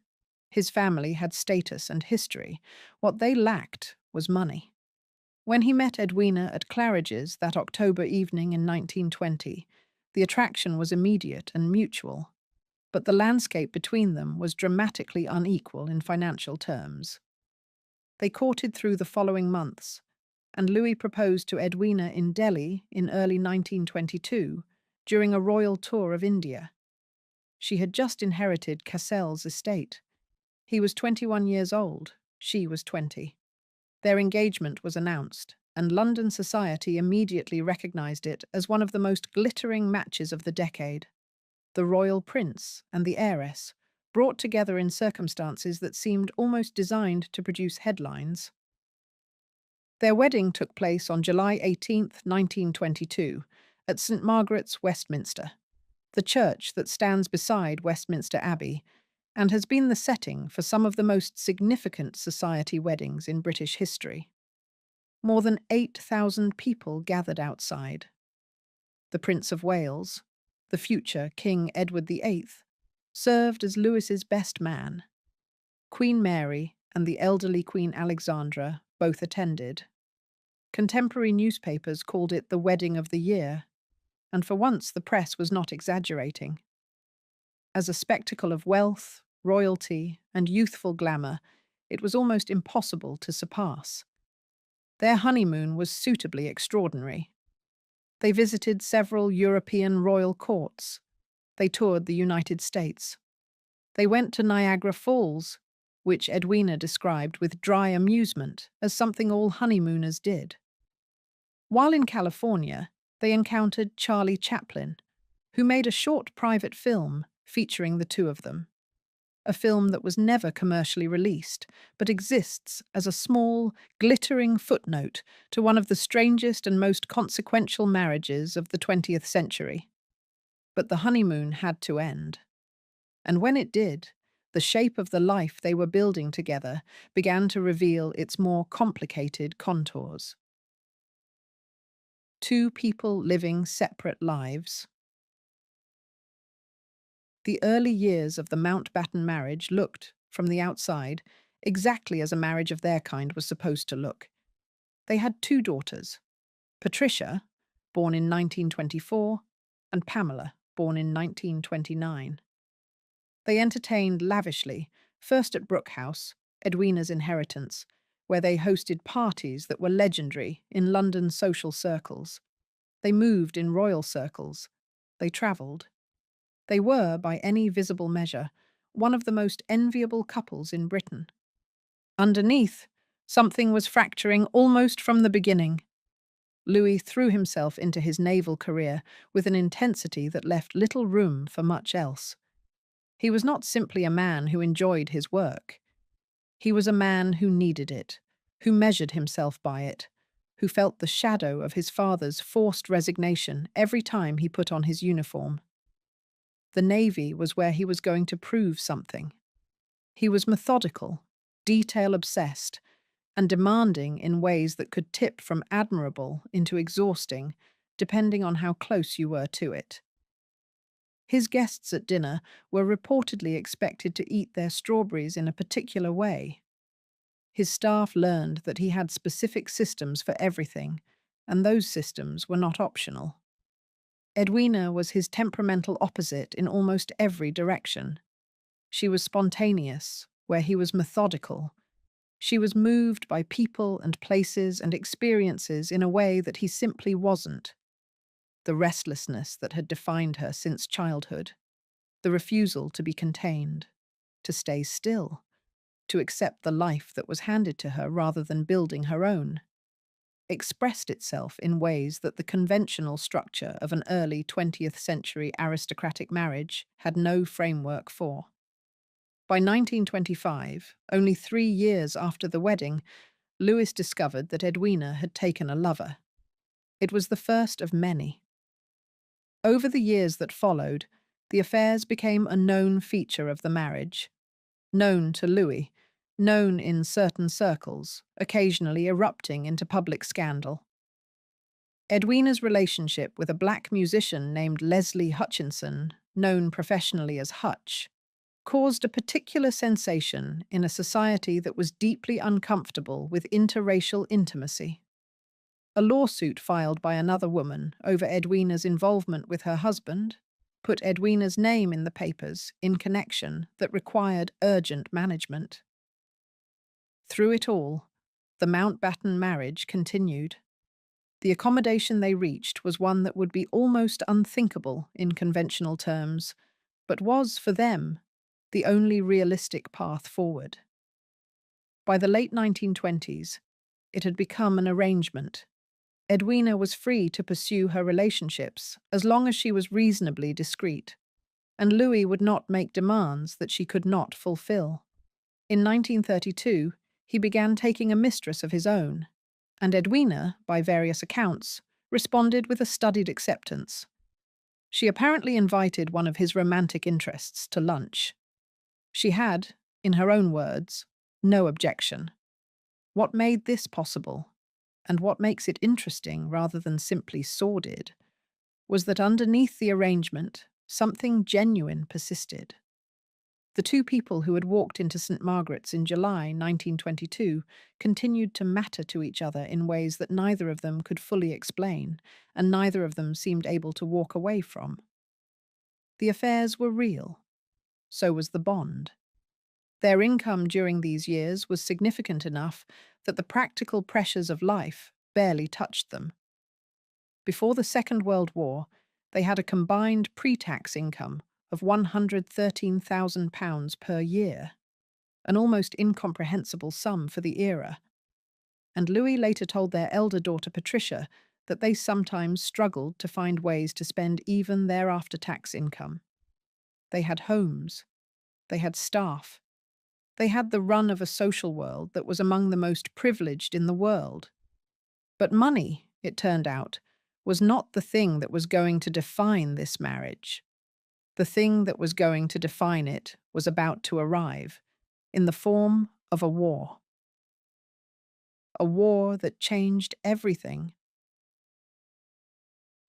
His family had status and history. What they lacked was money. When he met Edwina at Claridge's that October evening in 1920, the attraction was immediate and mutual, but the landscape between them was dramatically unequal in financial terms. They courted through the following months, and Louis proposed to Edwina in Delhi in early 1922 during a royal tour of India. She had just inherited Cassell's estate. He was 21 years old, she was 20. Their engagement was announced, and London society immediately recognized it as one of the most glittering matches of the decade. the royal prince and the heiress, brought together in circumstances that seemed almost designed to produce headlines. Their wedding took place on July 18th, 1922, at St Margaret's, Westminster, the church that stands beside Westminster Abbey and has been the setting for some of the most significant society weddings in British history. More than 8,000 people gathered outside. The Prince of Wales, the future King Edward VIII, served as Louis's best man. Queen Mary and the elderly Queen Alexandra both attended. Contemporary newspapers called it the wedding of the year, and for once the press was not exaggerating. As a spectacle of wealth, royalty, and youthful glamour, it was almost impossible to surpass. Their honeymoon was suitably extraordinary. They visited several European royal courts. They toured the United States. They went to Niagara Falls, which Edwina described with dry amusement as something all honeymooners did. While in California, they encountered Charlie Chaplin, who made a short private film featuring the two of them. A film that was never commercially released, but exists as a small, glittering footnote to one of the strangest and most consequential marriages of the 20th century. But the honeymoon had to end. And when it did, the shape of the life they were building together began to reveal its more complicated contours. Two people living separate lives. The early years of the Mountbatten marriage looked, from the outside, exactly as a marriage of their kind was supposed to look. They had two daughters, Patricia, born in 1924, and Pamela, born in 1929. They entertained lavishly, first at Brooke House, Edwina's inheritance, where they hosted parties that were legendary in London social circles. They moved in royal circles. They travelled. They were, by any visible measure, one of the most enviable couples in Britain. Underneath, something was fracturing almost from the beginning. Louis threw himself into his naval career with an intensity that left little room for much else. He was not simply a man who enjoyed his work. He was a man who needed it, who measured himself by it, who felt the shadow of his father's forced resignation every time he put on his uniform. The Navy was where he was going to prove something. He was methodical, detail-obsessed, and demanding in ways that could tip from admirable into exhausting, depending on how close you were to it. His guests at dinner were reportedly expected to eat their strawberries in a particular way. His staff learned that he had specific systems for everything, and those systems were not optional. Edwina was his temperamental opposite in almost every direction. She was spontaneous, where he was methodical. She was moved by people and places and experiences in a way that he simply wasn't. The restlessness that had defined her since childhood, the refusal to be contained, to stay still, to accept the life that was handed to her rather than building her own, expressed itself in ways that the conventional structure of an early 20th century aristocratic marriage had no framework for. By 1925, only 3 years after the wedding, Louis discovered that Edwina had taken a lover. It was the first of many. Over the years that followed, the affairs became a known feature of the marriage. Known to Louis, known in certain circles, occasionally erupting into public scandal. Edwina's relationship with a black musician named Leslie Hutchinson, known professionally as Hutch, caused a particular sensation in a society that was deeply uncomfortable with interracial intimacy. A lawsuit filed by another woman over Edwina's involvement with her husband put Edwina's name in the papers in connection that required urgent management. Through it all, the Mountbatten marriage continued. The accommodation they reached was one that would be almost unthinkable in conventional terms, but was, for them, the only realistic path forward. By the late 1920s, it had become an arrangement. Edwina was free to pursue her relationships as long as she was reasonably discreet. and Louis would not make demands that she could not fulfill. In 1932, he began taking a mistress of his own, and Edwina, by various accounts, responded with a studied acceptance. She apparently invited one of his romantic interests to lunch. She had, in her own words, no objection. What made this possible, and what makes it interesting rather than simply sordid, was that underneath the arrangement, something genuine persisted. The two people who had walked into St. Margaret's in July 1922 continued to matter to each other in ways that neither of them could fully explain, and neither of them seemed able to walk away from. The affairs were real. So was the bond. Their income during these years was significant enough that the practical pressures of life barely touched them. Before the Second World War, they had a combined pre-tax income of £113,000 per year, an almost incomprehensible sum for the era. And Louis later told their elder daughter Patricia that they sometimes struggled to find ways to spend even their after-tax income. They had homes. They had staff. They had the run of a social world that was among the most privileged in the world. But money, it turned out, was not the thing that was going to define this marriage. The thing that was going to define it was about to arrive, in the form of a war. A war that changed everything.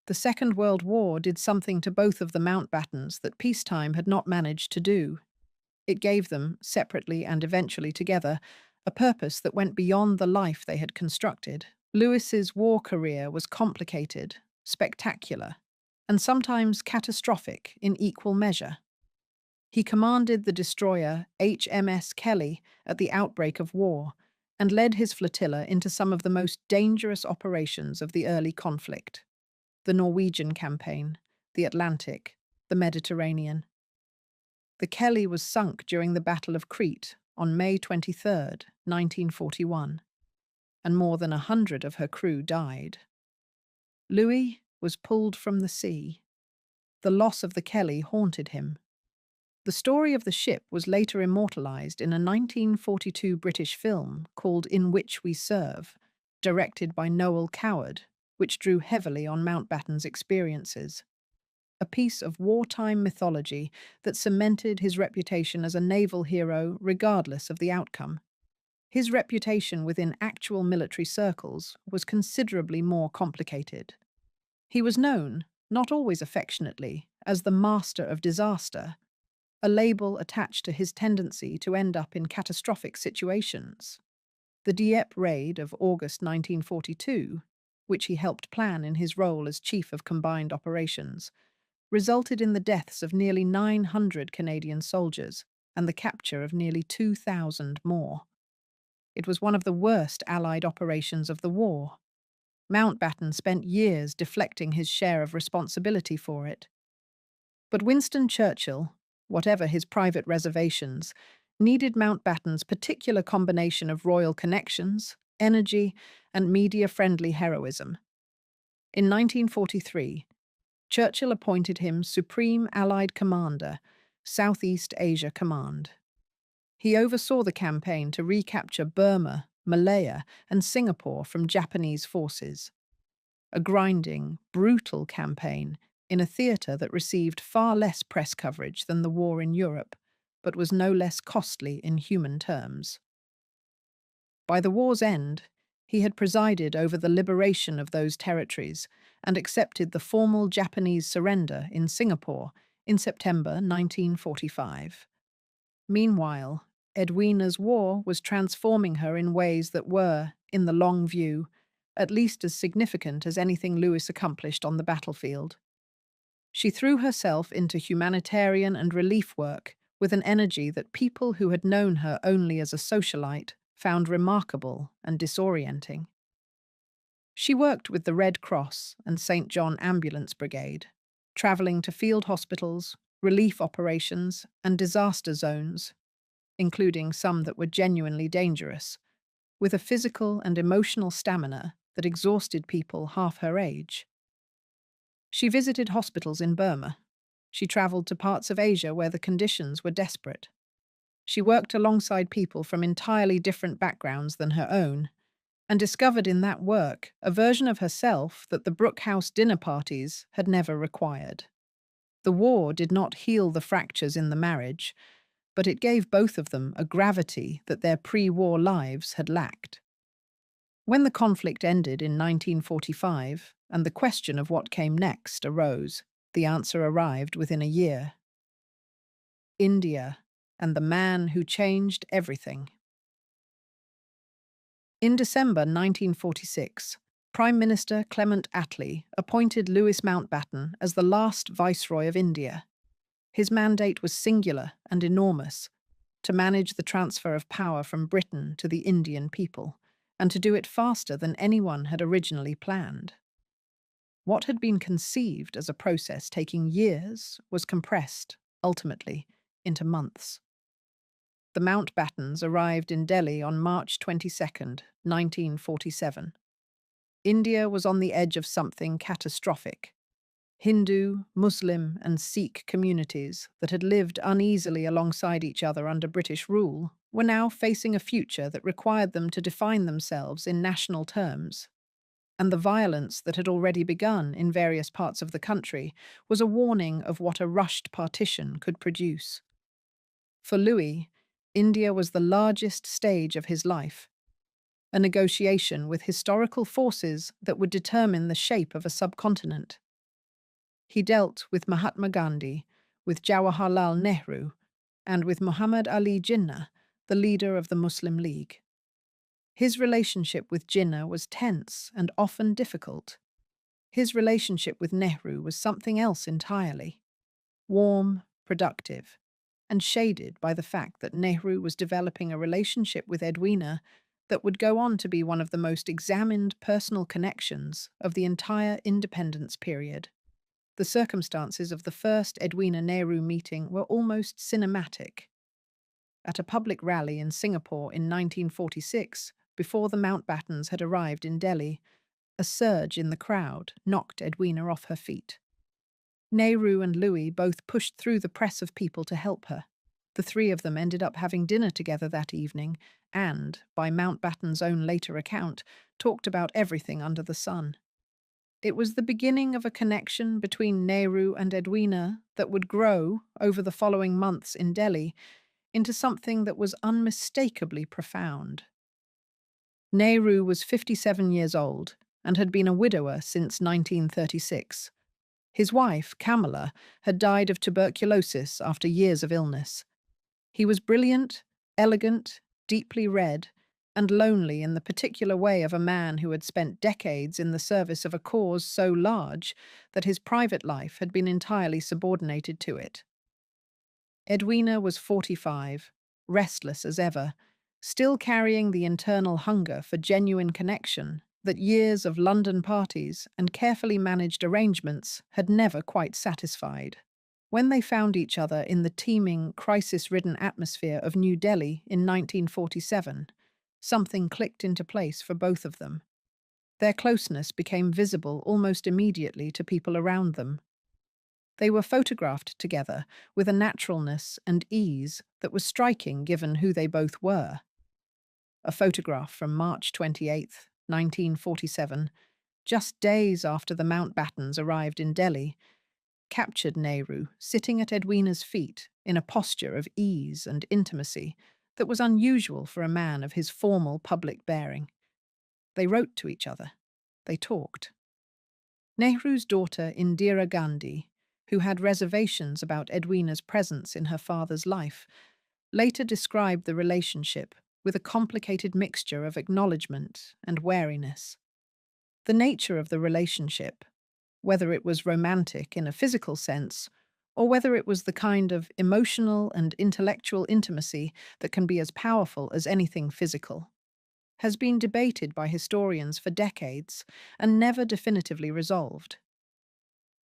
The Second World War did something to both of the Mountbattens that peacetime had not managed to do. It gave them, separately and eventually together, a purpose that went beyond the life they had constructed. Lewis's war career was complicated, spectacular, and sometimes catastrophic in equal measure. He commanded the destroyer HMS Kelly at the outbreak of war and led his flotilla into some of the most dangerous operations of the early conflict: the Norwegian campaign, the Atlantic, the Mediterranean. The Kelly was sunk during the Battle of Crete on May 23, 1941, and more than 100 of her crew died. Louis was pulled from the sea. The loss of the Kelly haunted him. The story of the ship was later immortalized in a 1942 British film called In Which We Serve, directed by Noel Coward, which drew heavily on Mountbatten's experiences. A piece of wartime mythology that cemented his reputation as a naval hero regardless of the outcome. His reputation within actual military circles was considerably more complicated. He was known, not always affectionately, as the Master of Disaster, a label attached to his tendency to end up in catastrophic situations. The Dieppe raid of August 1942, which he helped plan in his role as Chief of Combined Operations, resulted in the deaths of nearly 900 Canadian soldiers and the capture of nearly 2,000 more. It was one of the worst Allied operations of the war. Mountbatten spent years deflecting his share of responsibility for it. But Winston Churchill, whatever his private reservations, needed Mountbatten's particular combination of royal connections, energy, and media-friendly heroism. In 1943, Churchill appointed him Supreme Allied Commander, Southeast Asia Command. He oversaw the campaign to recapture Burma, Malaya, and Singapore from Japanese forces. A grinding, brutal campaign in a theatre that received far less press coverage than the war in Europe, but was no less costly in human terms. By the war's end, he had presided over the liberation of those territories and accepted the formal Japanese surrender in Singapore in September 1945. Meanwhile, Edwina's war was transforming her in ways that were, in the long view, at least as significant as anything Louis accomplished on the battlefield. She threw herself into humanitarian and relief work with an energy that people who had known her only as a socialite found remarkable and disorienting. She worked with the Red Cross and St. John Ambulance Brigade, traveling to field hospitals, relief operations, and disaster zones, including some that were genuinely dangerous, with a physical and emotional stamina that exhausted people half her age. She visited hospitals in Burma. She traveled to parts of Asia where the conditions were desperate. She worked alongside people from entirely different backgrounds than her own, and discovered in that work a version of herself that the Brooke House dinner parties had never required. The war did not heal the fractures in the marriage, but it gave both of them a gravity that their pre-war lives had lacked. When the conflict ended in 1945 and the question of what came next arose, the answer arrived within a year. India, and the man who changed everything. In December 1946, Prime Minister Clement Attlee appointed Louis Mountbatten as the last Viceroy of India. His mandate was singular and enormous: to manage the transfer of power from Britain to the Indian people, and to do it faster than anyone had originally planned. What had been conceived as a process taking years was compressed, ultimately, into months. The Mountbattens arrived in Delhi on March 22, 1947. India was on the edge of something catastrophic. Hindu, Muslim, and Sikh communities that had lived uneasily alongside each other under British rule were now facing a future that required them to define themselves in national terms. And the violence that had already begun in various parts of the country was a warning of what a rushed partition could produce. For Louis, India was the largest stage of his life, a negotiation with historical forces that would determine the shape of a subcontinent. He dealt with Mahatma Gandhi, with Jawaharlal Nehru, and with Muhammad Ali Jinnah, the leader of the Muslim League. His relationship with Jinnah was tense and often difficult. His relationship with Nehru was something else entirely: warm, productive, and shaded by the fact that Nehru was developing a relationship with Edwina that would go on to be one of the most examined personal connections of the entire independence period. The circumstances of the first Edwina-Nehru meeting were almost cinematic. At a public rally in Singapore in 1946, before the Mountbattens had arrived in Delhi, a surge in the crowd knocked Edwina off her feet. Nehru and Louis both pushed through the press of people to help her. The three of them ended up having dinner together that evening and, by Mountbatten's own later account, talked about everything under the sun. It was the beginning of a connection between Nehru and Edwina that would grow, over the following months in Delhi, into something that was unmistakably profound. Nehru was 57 years old and had been a widower since 1936. His wife, Kamala, had died of tuberculosis after years of illness. He was brilliant, elegant, deeply read, and lonely in the particular way of a man who had spent decades in the service of a cause so large that his private life had been entirely subordinated to it. Edwina was 45, restless as ever, still carrying the internal hunger for genuine connection that years of London parties and carefully managed arrangements had never quite satisfied. When they found each other in the teeming, crisis-ridden atmosphere of New Delhi in 1947, something clicked into place for both of them. Their closeness became visible almost immediately to people around them. They were photographed together with a naturalness and ease that was striking given who they both were. A photograph from March 28, 1947, just days after the Mountbattens arrived in Delhi, captured Nehru sitting at Edwina's feet in a posture of ease and intimacy that was unusual for a man of his formal public bearing. They wrote to each other. They talked. Nehru's daughter Indira Gandhi, who had reservations about Edwina's presence in her father's life, later described the relationship with a complicated mixture of acknowledgement and wariness. The nature of the relationship, whether it was romantic in a physical sense, or whether it was the kind of emotional and intellectual intimacy that can be as powerful as anything physical, has been debated by historians for decades and never definitively resolved.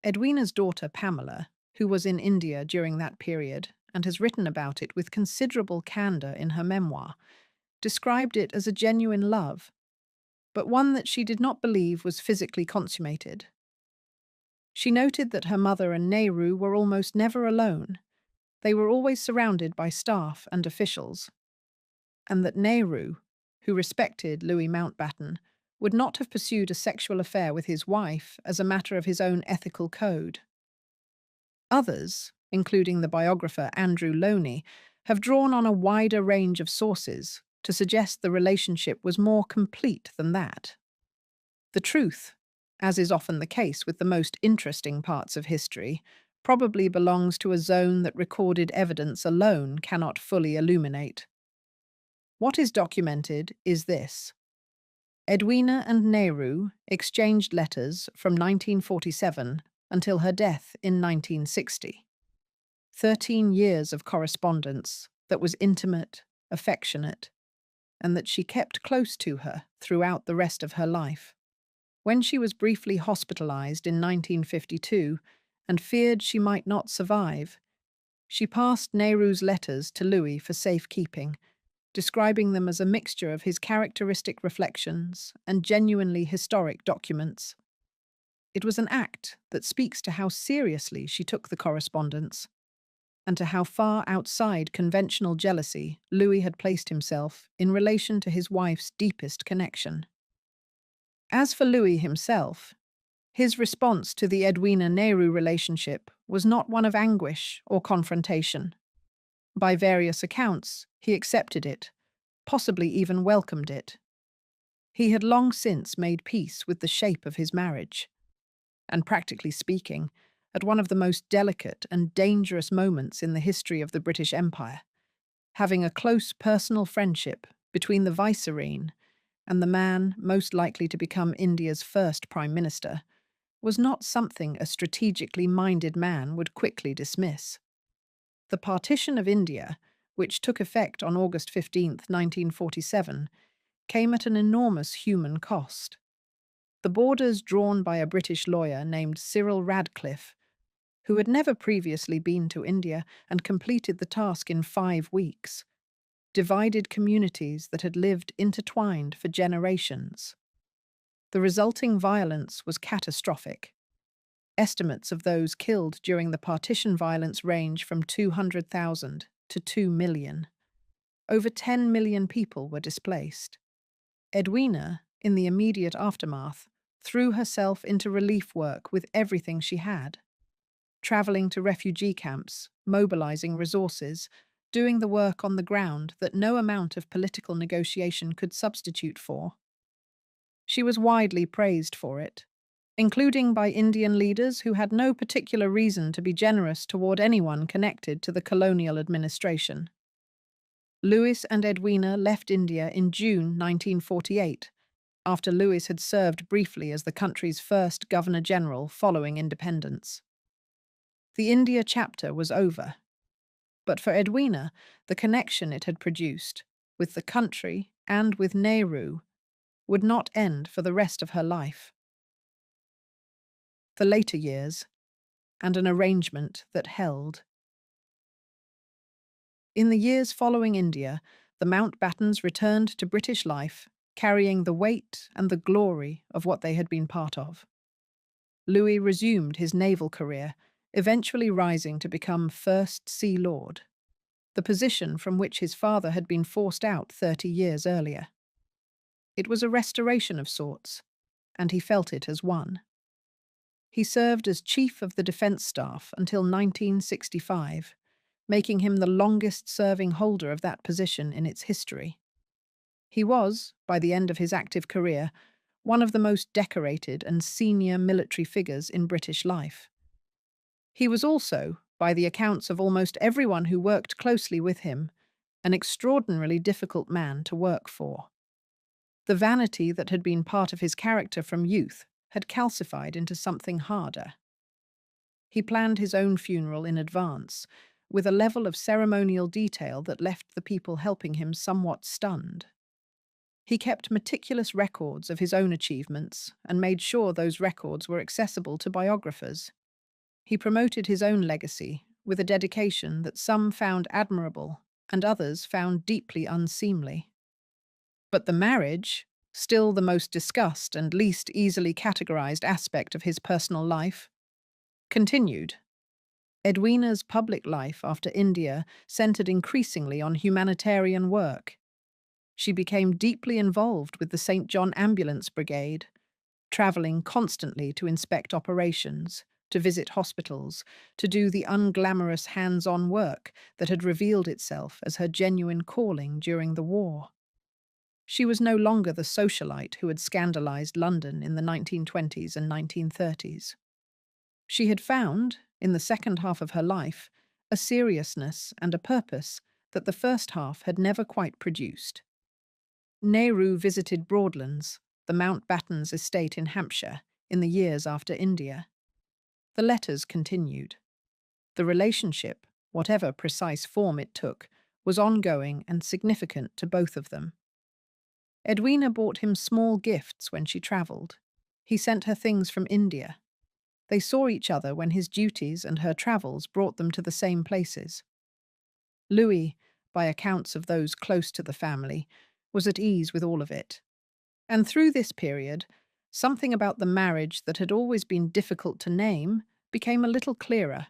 Edwina's daughter Pamela, who was in India during that period and has written about it with considerable candor in her memoir, described it as a genuine love, but one that she did not believe was physically consummated. She noted that her mother and Nehru were almost never alone. They were always surrounded by staff and officials, and that Nehru, who respected Louis Mountbatten, would not have pursued a sexual affair with his wife as a matter of his own ethical code. Others, including the biographer Andrew Loney, have drawn on a wider range of sources to suggest the relationship was more complete than that. The truth, as is often the case with the most interesting parts of history, probably belongs to a zone that recorded evidence alone cannot fully illuminate. What is documented is this. Edwina and Nehru exchanged letters from 1947 until her death in 1960. 13 years of correspondence that was intimate, affectionate, and that she kept close to her throughout the rest of her life. When she was briefly hospitalized in 1952 and feared she might not survive, she passed Nehru's letters to Louis for safekeeping, describing them as a mixture of his characteristic reflections and genuinely historic documents. It was an act that speaks to how seriously she took the correspondence, and to how far outside conventional jealousy Louis had placed himself in relation to his wife's deepest connection. As for Louis himself, his response to the Edwina-Nehru relationship was not one of anguish or confrontation. By various accounts, he accepted it, possibly even welcomed it. He had long since made peace with the shape of his marriage, and practically speaking, at one of the most delicate and dangerous moments in the history of the British Empire, having a close personal friendship between the vicereine and the man most likely to become India's first Prime Minister was not something a strategically minded man would quickly dismiss. The partition of India, which took effect on August 15, 1947, came at an enormous human cost. The borders drawn by a British lawyer named Cyril Radcliffe, who had never previously been to India and completed the task in 5 weeks, divided communities that had lived intertwined for generations. The resulting violence was catastrophic. Estimates of those killed during the partition violence range from 200,000 to 2 million. Over 10 million people were displaced. Edwina, in the immediate aftermath, threw herself into relief work with everything she had, traveling to refugee camps, mobilizing resources, doing the work on the ground that no amount of political negotiation could substitute for. She was widely praised for it, including by Indian leaders who had no particular reason to be generous toward anyone connected to the colonial administration. Louis and Edwina left India in June 1948, after Louis had served briefly as the country's first Governor-General following independence. The India chapter was over, but for Edwina, the connection it had produced, with the country and with Nehru, would not end for the rest of her life. The later years, and an arrangement that held. In the years following India, the Mountbattens returned to British life, carrying the weight and the glory of what they had been part of. Louis resumed his naval career, eventually rising to become First Sea Lord, the position from which his father had been forced out 30 years earlier. It was a restoration of sorts, and he felt it as one. He served as Chief of the Defence Staff until 1965, making him the longest-serving holder of that position in its history. He was, by the end of his active career, one of the most decorated and senior military figures in British life. He was also, by the accounts of almost everyone who worked closely with him, an extraordinarily difficult man to work for. The vanity that had been part of his character from youth had calcified into something harder. He planned his own funeral in advance, with a level of ceremonial detail that left the people helping him somewhat stunned. He kept meticulous records of his own achievements and made sure those records were accessible to biographers. He promoted his own legacy with a dedication that some found admirable and others found deeply unseemly. But the marriage, still the most discussed and least easily categorized aspect of his personal life, Continued. Edwina's public life after India centered increasingly on humanitarian work. She became deeply involved with the St. John Ambulance Brigade, traveling constantly to inspect operations, to visit hospitals, to do the unglamorous hands-on work that had revealed itself as her genuine calling during the war. She was no longer the socialite who had scandalized London in the 1920s and 1930s. She had found, in the second half of her life, a seriousness and a purpose that the first half had never quite produced. Nehru visited Broadlands, the Mountbatten's estate in Hampshire, in the years after India. The letters continued. The relationship, whatever precise form it took, was ongoing and significant to both of them. Edwina bought him small gifts when she travelled. He sent her things from India. They saw each other when his duties and her travels brought them to the same places. Louis, by accounts of those close to the family, was at ease with all of it. And through this period, something about the marriage that had always been difficult to name became a little clearer.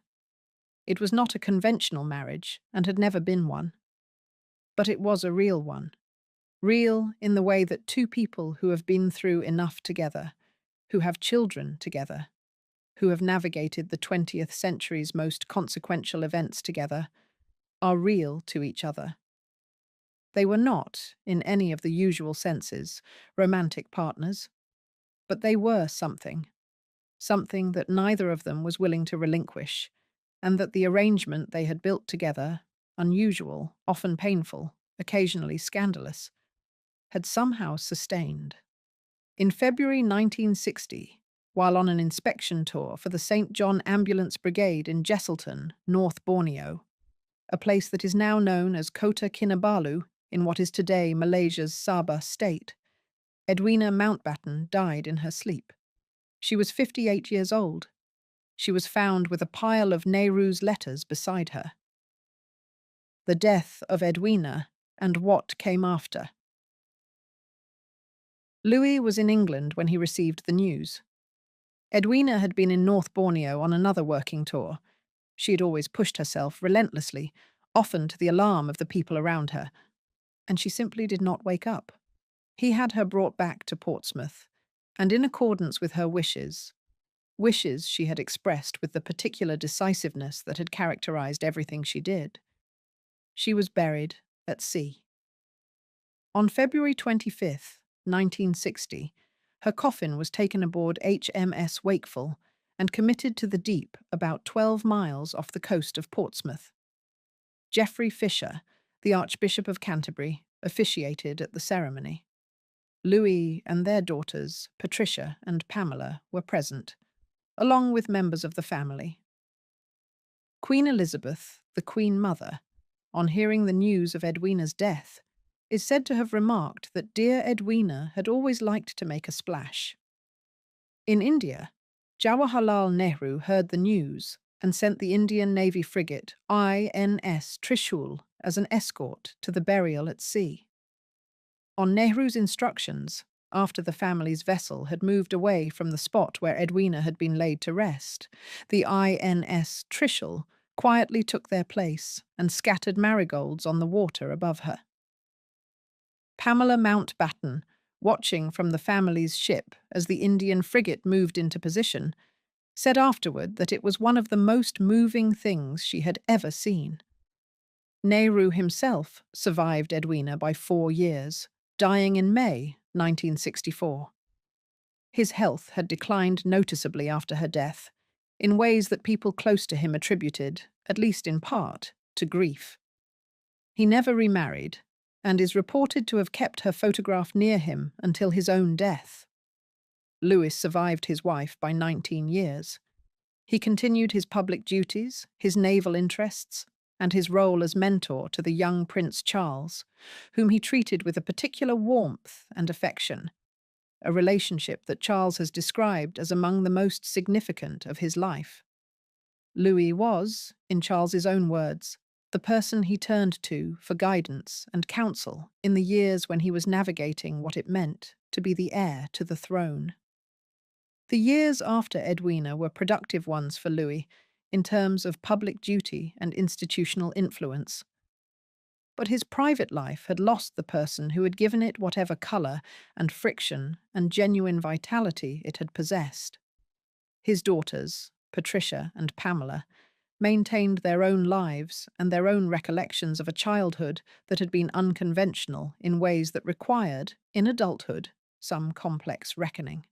It was not a conventional marriage and had never been one. But it was a real one. Real in the way that two people who have been through enough together, who have children together, who have navigated the 20th century's most consequential events together, are real to each other. They were not, in any of the usual senses, romantic partners, but they were something that neither of them was willing to relinquish, and that the arrangement they had built together, unusual, often painful, occasionally scandalous, had somehow sustained. In February 1960, while on an inspection tour for the St. John Ambulance Brigade in Jesselton, North Borneo, a place that is now known as Kota Kinabalu in what is today Malaysia's Sabah state, Edwina Mountbatten died in her sleep. She was 58 years old. She was found with a pile of Nehru's letters beside her. The death of Edwina and what came after. Louis was in England when he received the news. Edwina had been in North Borneo on another working tour. She had always pushed herself relentlessly, often to the alarm of the people around her, and she simply did not wake up. He had her brought back to Portsmouth, and in accordance with her wishes she had expressed with the particular decisiveness that had characterized everything she did, she was buried at sea. On February 25th, 1960, her coffin was taken aboard HMS Wakeful and committed to the deep about 12 miles off the coast of Portsmouth. Geoffrey Fisher, the Archbishop of Canterbury, officiated at the ceremony. Louis and their daughters, Patricia and Pamela, were present, along with members of the family. Queen Elizabeth, the Queen Mother, on hearing the news of Edwina's death, is said to have remarked that dear Edwina had always liked to make a splash. In India, Jawaharlal Nehru heard the news and sent the Indian Navy frigate INS Trishul as an escort to the burial at sea. On Nehru's instructions, after the family's vessel had moved away from the spot where Edwina had been laid to rest, the INS Trishul quietly took their place and scattered marigolds on the water above her. Pamela Mountbatten, watching from the family's ship as the Indian frigate moved into position, said afterward that it was one of the most moving things she had ever seen. Nehru himself survived Edwina by 4 years, dying in May 1964. His health had declined noticeably after her death, in ways that people close to him attributed, at least in part, to grief. He never remarried, and is reported to have kept her photograph near him until his own death. Louis survived his wife by 19 years. He continued his public duties, his naval interests, and his role as mentor to the young Prince Charles, whom he treated with a particular warmth and affection, a relationship that Charles has described as among the most significant of his life. Louis was, in Charles's own words, the person he turned to for guidance and counsel in the years when he was navigating what it meant to be the heir to the throne. The years after Edwina were productive ones for Louis in terms of public duty and institutional influence. But his private life had lost the person who had given it whatever colour and friction and genuine vitality it had possessed. His daughters, Patricia and Pamela, maintained their own lives and their own recollections of a childhood that had been unconventional in ways that required, in adulthood, some complex reckoning.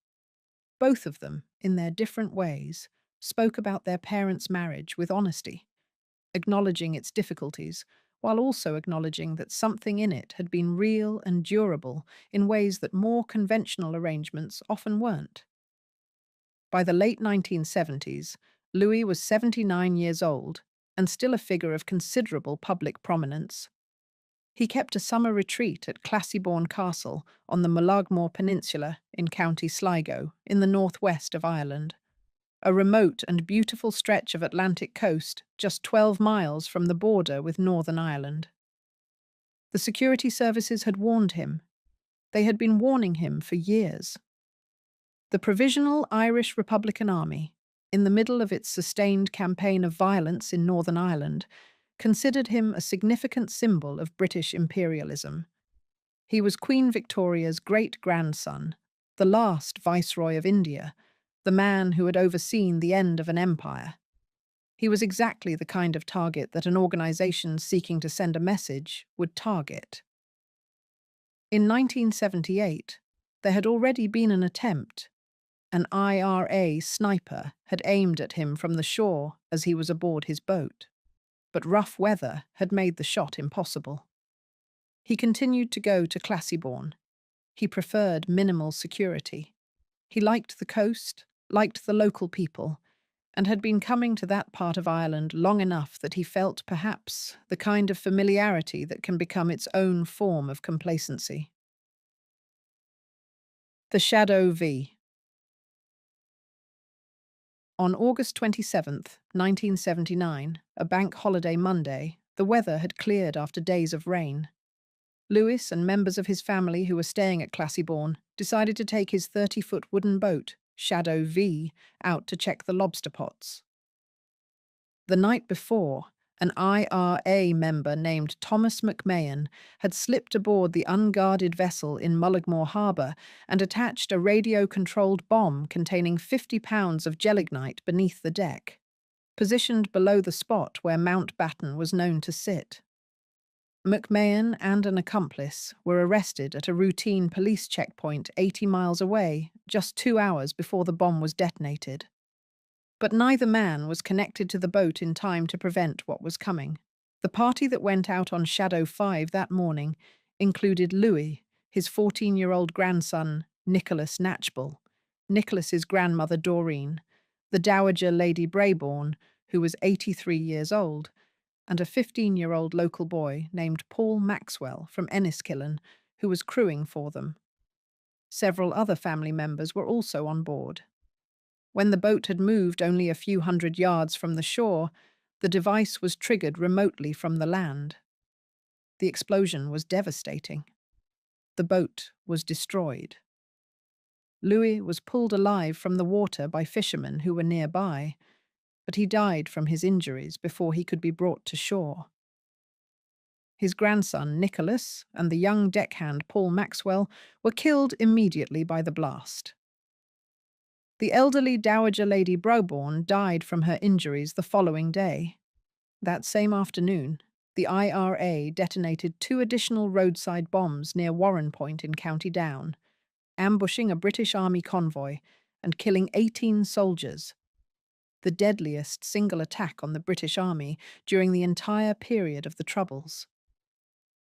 Both of them, in their different ways, spoke about their parents' marriage with honesty, acknowledging its difficulties, while also acknowledging that something in it had been real and durable in ways that more conventional arrangements often weren't. By the late 1970s, Louis was 79 years old and still a figure of considerable public prominence. He kept a summer retreat at Classiebawn Castle on the Mullaghmore Peninsula in County Sligo, in the northwest of Ireland, a remote and beautiful stretch of Atlantic coast just 12 miles from the border with Northern Ireland. The security services had warned him. They had been warning him for years. The Provisional Irish Republican Army, in the middle of its sustained campaign of violence in Northern Ireland, considered him a significant symbol of British imperialism. He was Queen Victoria's great-grandson, the last Viceroy of India, the man who had overseen the end of an empire. He was exactly the kind of target that an organization seeking to send a message would target. In 1978, there had already been an attempt. An IRA sniper had aimed at him from the shore as he was aboard his boat, but rough weather had made the shot impossible. He continued to go to Classiebawn. He preferred minimal security. He liked the coast, liked the local people, and had been coming to that part of Ireland long enough that he felt perhaps the kind of familiarity that can become its own form of complacency. The Shadow V. On August 27th, 1979, a bank holiday Monday, the weather had cleared after days of rain. Lewis and members of his family who were staying at Classiebawn decided to take his 30-foot wooden boat, Shadow V, out to check the lobster pots. The night before, an IRA member named Thomas McMahon had slipped aboard the unguarded vessel in Mullaghmore Harbour and attached a radio-controlled bomb containing 50 pounds of gelignite beneath the deck, positioned below the spot where Mountbatten was known to sit. McMahon and an accomplice were arrested at a routine police checkpoint 80 miles away just 2 hours before the bomb was detonated. But neither man was connected to the boat in time to prevent what was coming. The party that went out on Shadow 5 that morning included Louis, his 14-year-old grandson, Nicholas Knatchbull, Nicholas's grandmother Doreen, the Dowager Lady Brabourne, who was 83 years old, and a 15-year-old local boy named Paul Maxwell from Enniskillen, who was crewing for them. Several other family members were also on board. When the boat had moved only a few hundred yards from the shore, the device was triggered remotely from the land. The explosion was devastating. The boat was destroyed. Louis was pulled alive from the water by fishermen who were nearby, but he died from his injuries before he could be brought to shore. His grandson, Nicholas, and the young deckhand, Paul Maxwell, were killed immediately by the blast. The elderly Dowager Lady Brabourne died from her injuries the following day. That same afternoon, the IRA detonated 2 additional roadside bombs near Warren Point in County Down, ambushing a British Army convoy and killing 18 soldiers, the deadliest single attack on the British Army during the entire period of the Troubles.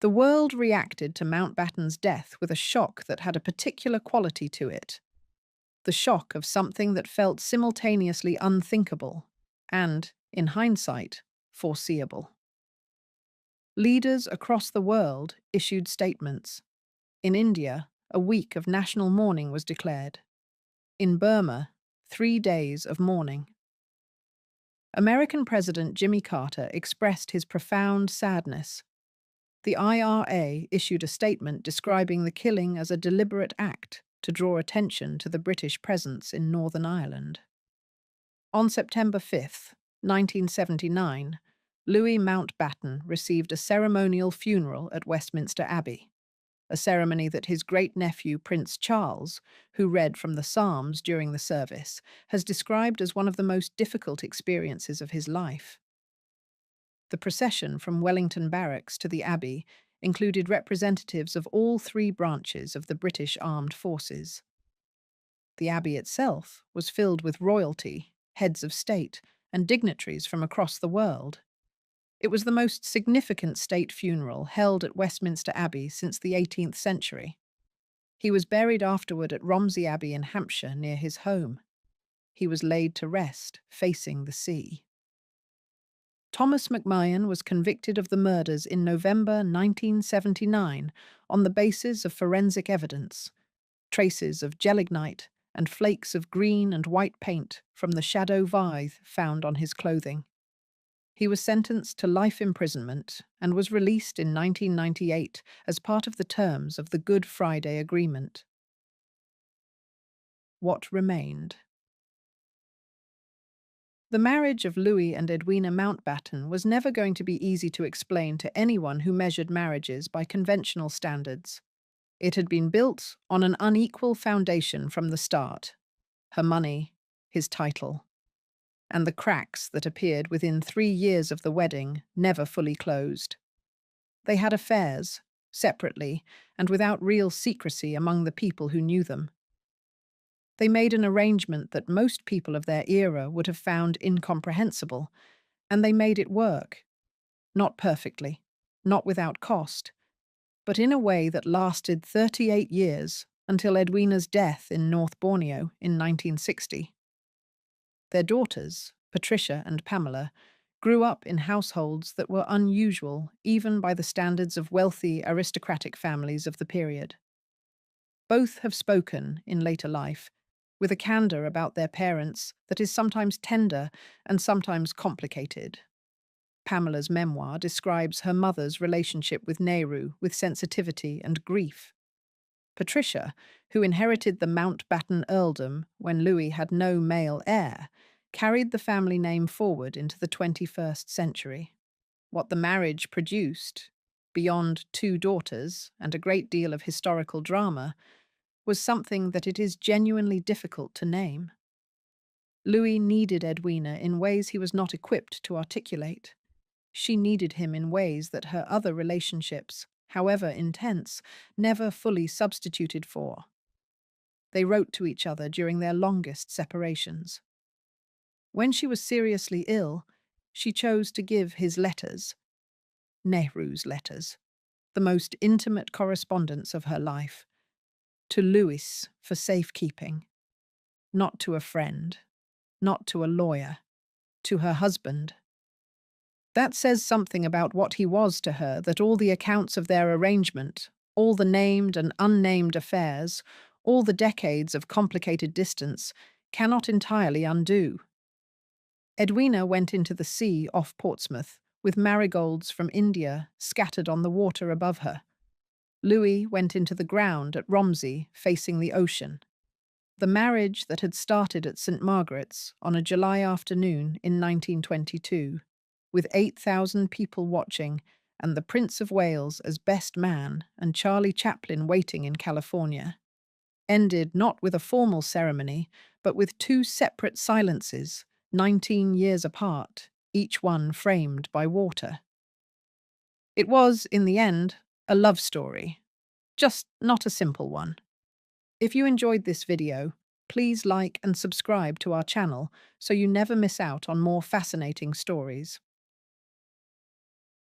The world reacted to Mountbatten's death with a shock that had a particular quality to it. The shock of something that felt simultaneously unthinkable and, in hindsight, foreseeable. Leaders across the world issued statements. In India, a week of national mourning was declared. In Burma, 3 days of mourning. American President Jimmy Carter expressed his profound sadness. The IRA issued a statement describing the killing as a deliberate act to draw attention to the British presence in Northern Ireland. On September 5th, 1979, Louis Mountbatten received a ceremonial funeral at Westminster Abbey, a ceremony that his great-nephew Prince Charles, who read from the Psalms during the service, has described as one of the most difficult experiences of his life. The procession from Wellington Barracks to the Abbey included representatives of all three branches of the British Armed Forces. The Abbey itself was filled with royalty, heads of state, and dignitaries from across the world. It was the most significant state funeral held at Westminster Abbey since the 18th century. He was buried afterward at Romsey Abbey in Hampshire near his home. He was laid to rest, facing the sea. Thomas McMahon was convicted of the murders in November 1979 on the basis of forensic evidence, traces of gelignite and flakes of green and white paint from the shadow withe found on his clothing. He was sentenced to life imprisonment and was released in 1998 as part of the terms of the Good Friday Agreement. What remained? The marriage of Louis and Edwina Mountbatten was never going to be easy to explain to anyone who measured marriages by conventional standards. It had been built on an unequal foundation from the start: her money, his title, and the cracks that appeared within 3 years of the wedding never fully closed. They had affairs, separately and without real secrecy among the people who knew them. They made an arrangement that most people of their era would have found incomprehensible, and they made it work. Not perfectly, not without cost, but in a way that lasted 38 years until Edwina's death in North Borneo in 1960. Their daughters, Patricia and Pamela, grew up in households that were unusual even by the standards of wealthy aristocratic families of the period. Both have spoken, in later life, with a candor about their parents that is sometimes tender and sometimes complicated. Pamela's memoir describes her mother's relationship with Nehru with sensitivity and grief. Patricia, who inherited the Mountbatten earldom when Louis had no male heir, carried the family name forward into the 21st century. What the marriage produced, beyond 2 daughters and a great deal of historical drama, was something that it is genuinely difficult to name. Louis needed Edwina in ways he was not equipped to articulate. She needed him in ways that her other relationships, however intense, never fully substituted for. They wrote to each other during their longest separations. When she was seriously ill, she chose to give his letters, Nehru's letters, the most intimate correspondence of her life, to Louis for safekeeping, not to a friend, not to a lawyer, to her husband. That says something about what he was to her that all the accounts of their arrangement, all the named and unnamed affairs, all the decades of complicated distance, cannot entirely undo. Edwina went into the sea off Portsmouth, with marigolds from India scattered on the water above her. Louis went into the ground at Romsey, facing the ocean. The marriage that had started at St. Margaret's on a July afternoon in 1922, with 8,000 people watching and the Prince of Wales as best man and Charlie Chaplin waiting in California, ended not with a formal ceremony, but with 2 separate silences, 19 years apart, each one framed by water. It was, in the end, a love story, just not a simple one. If you enjoyed this video, please like and subscribe to our channel so you never miss out on more fascinating stories.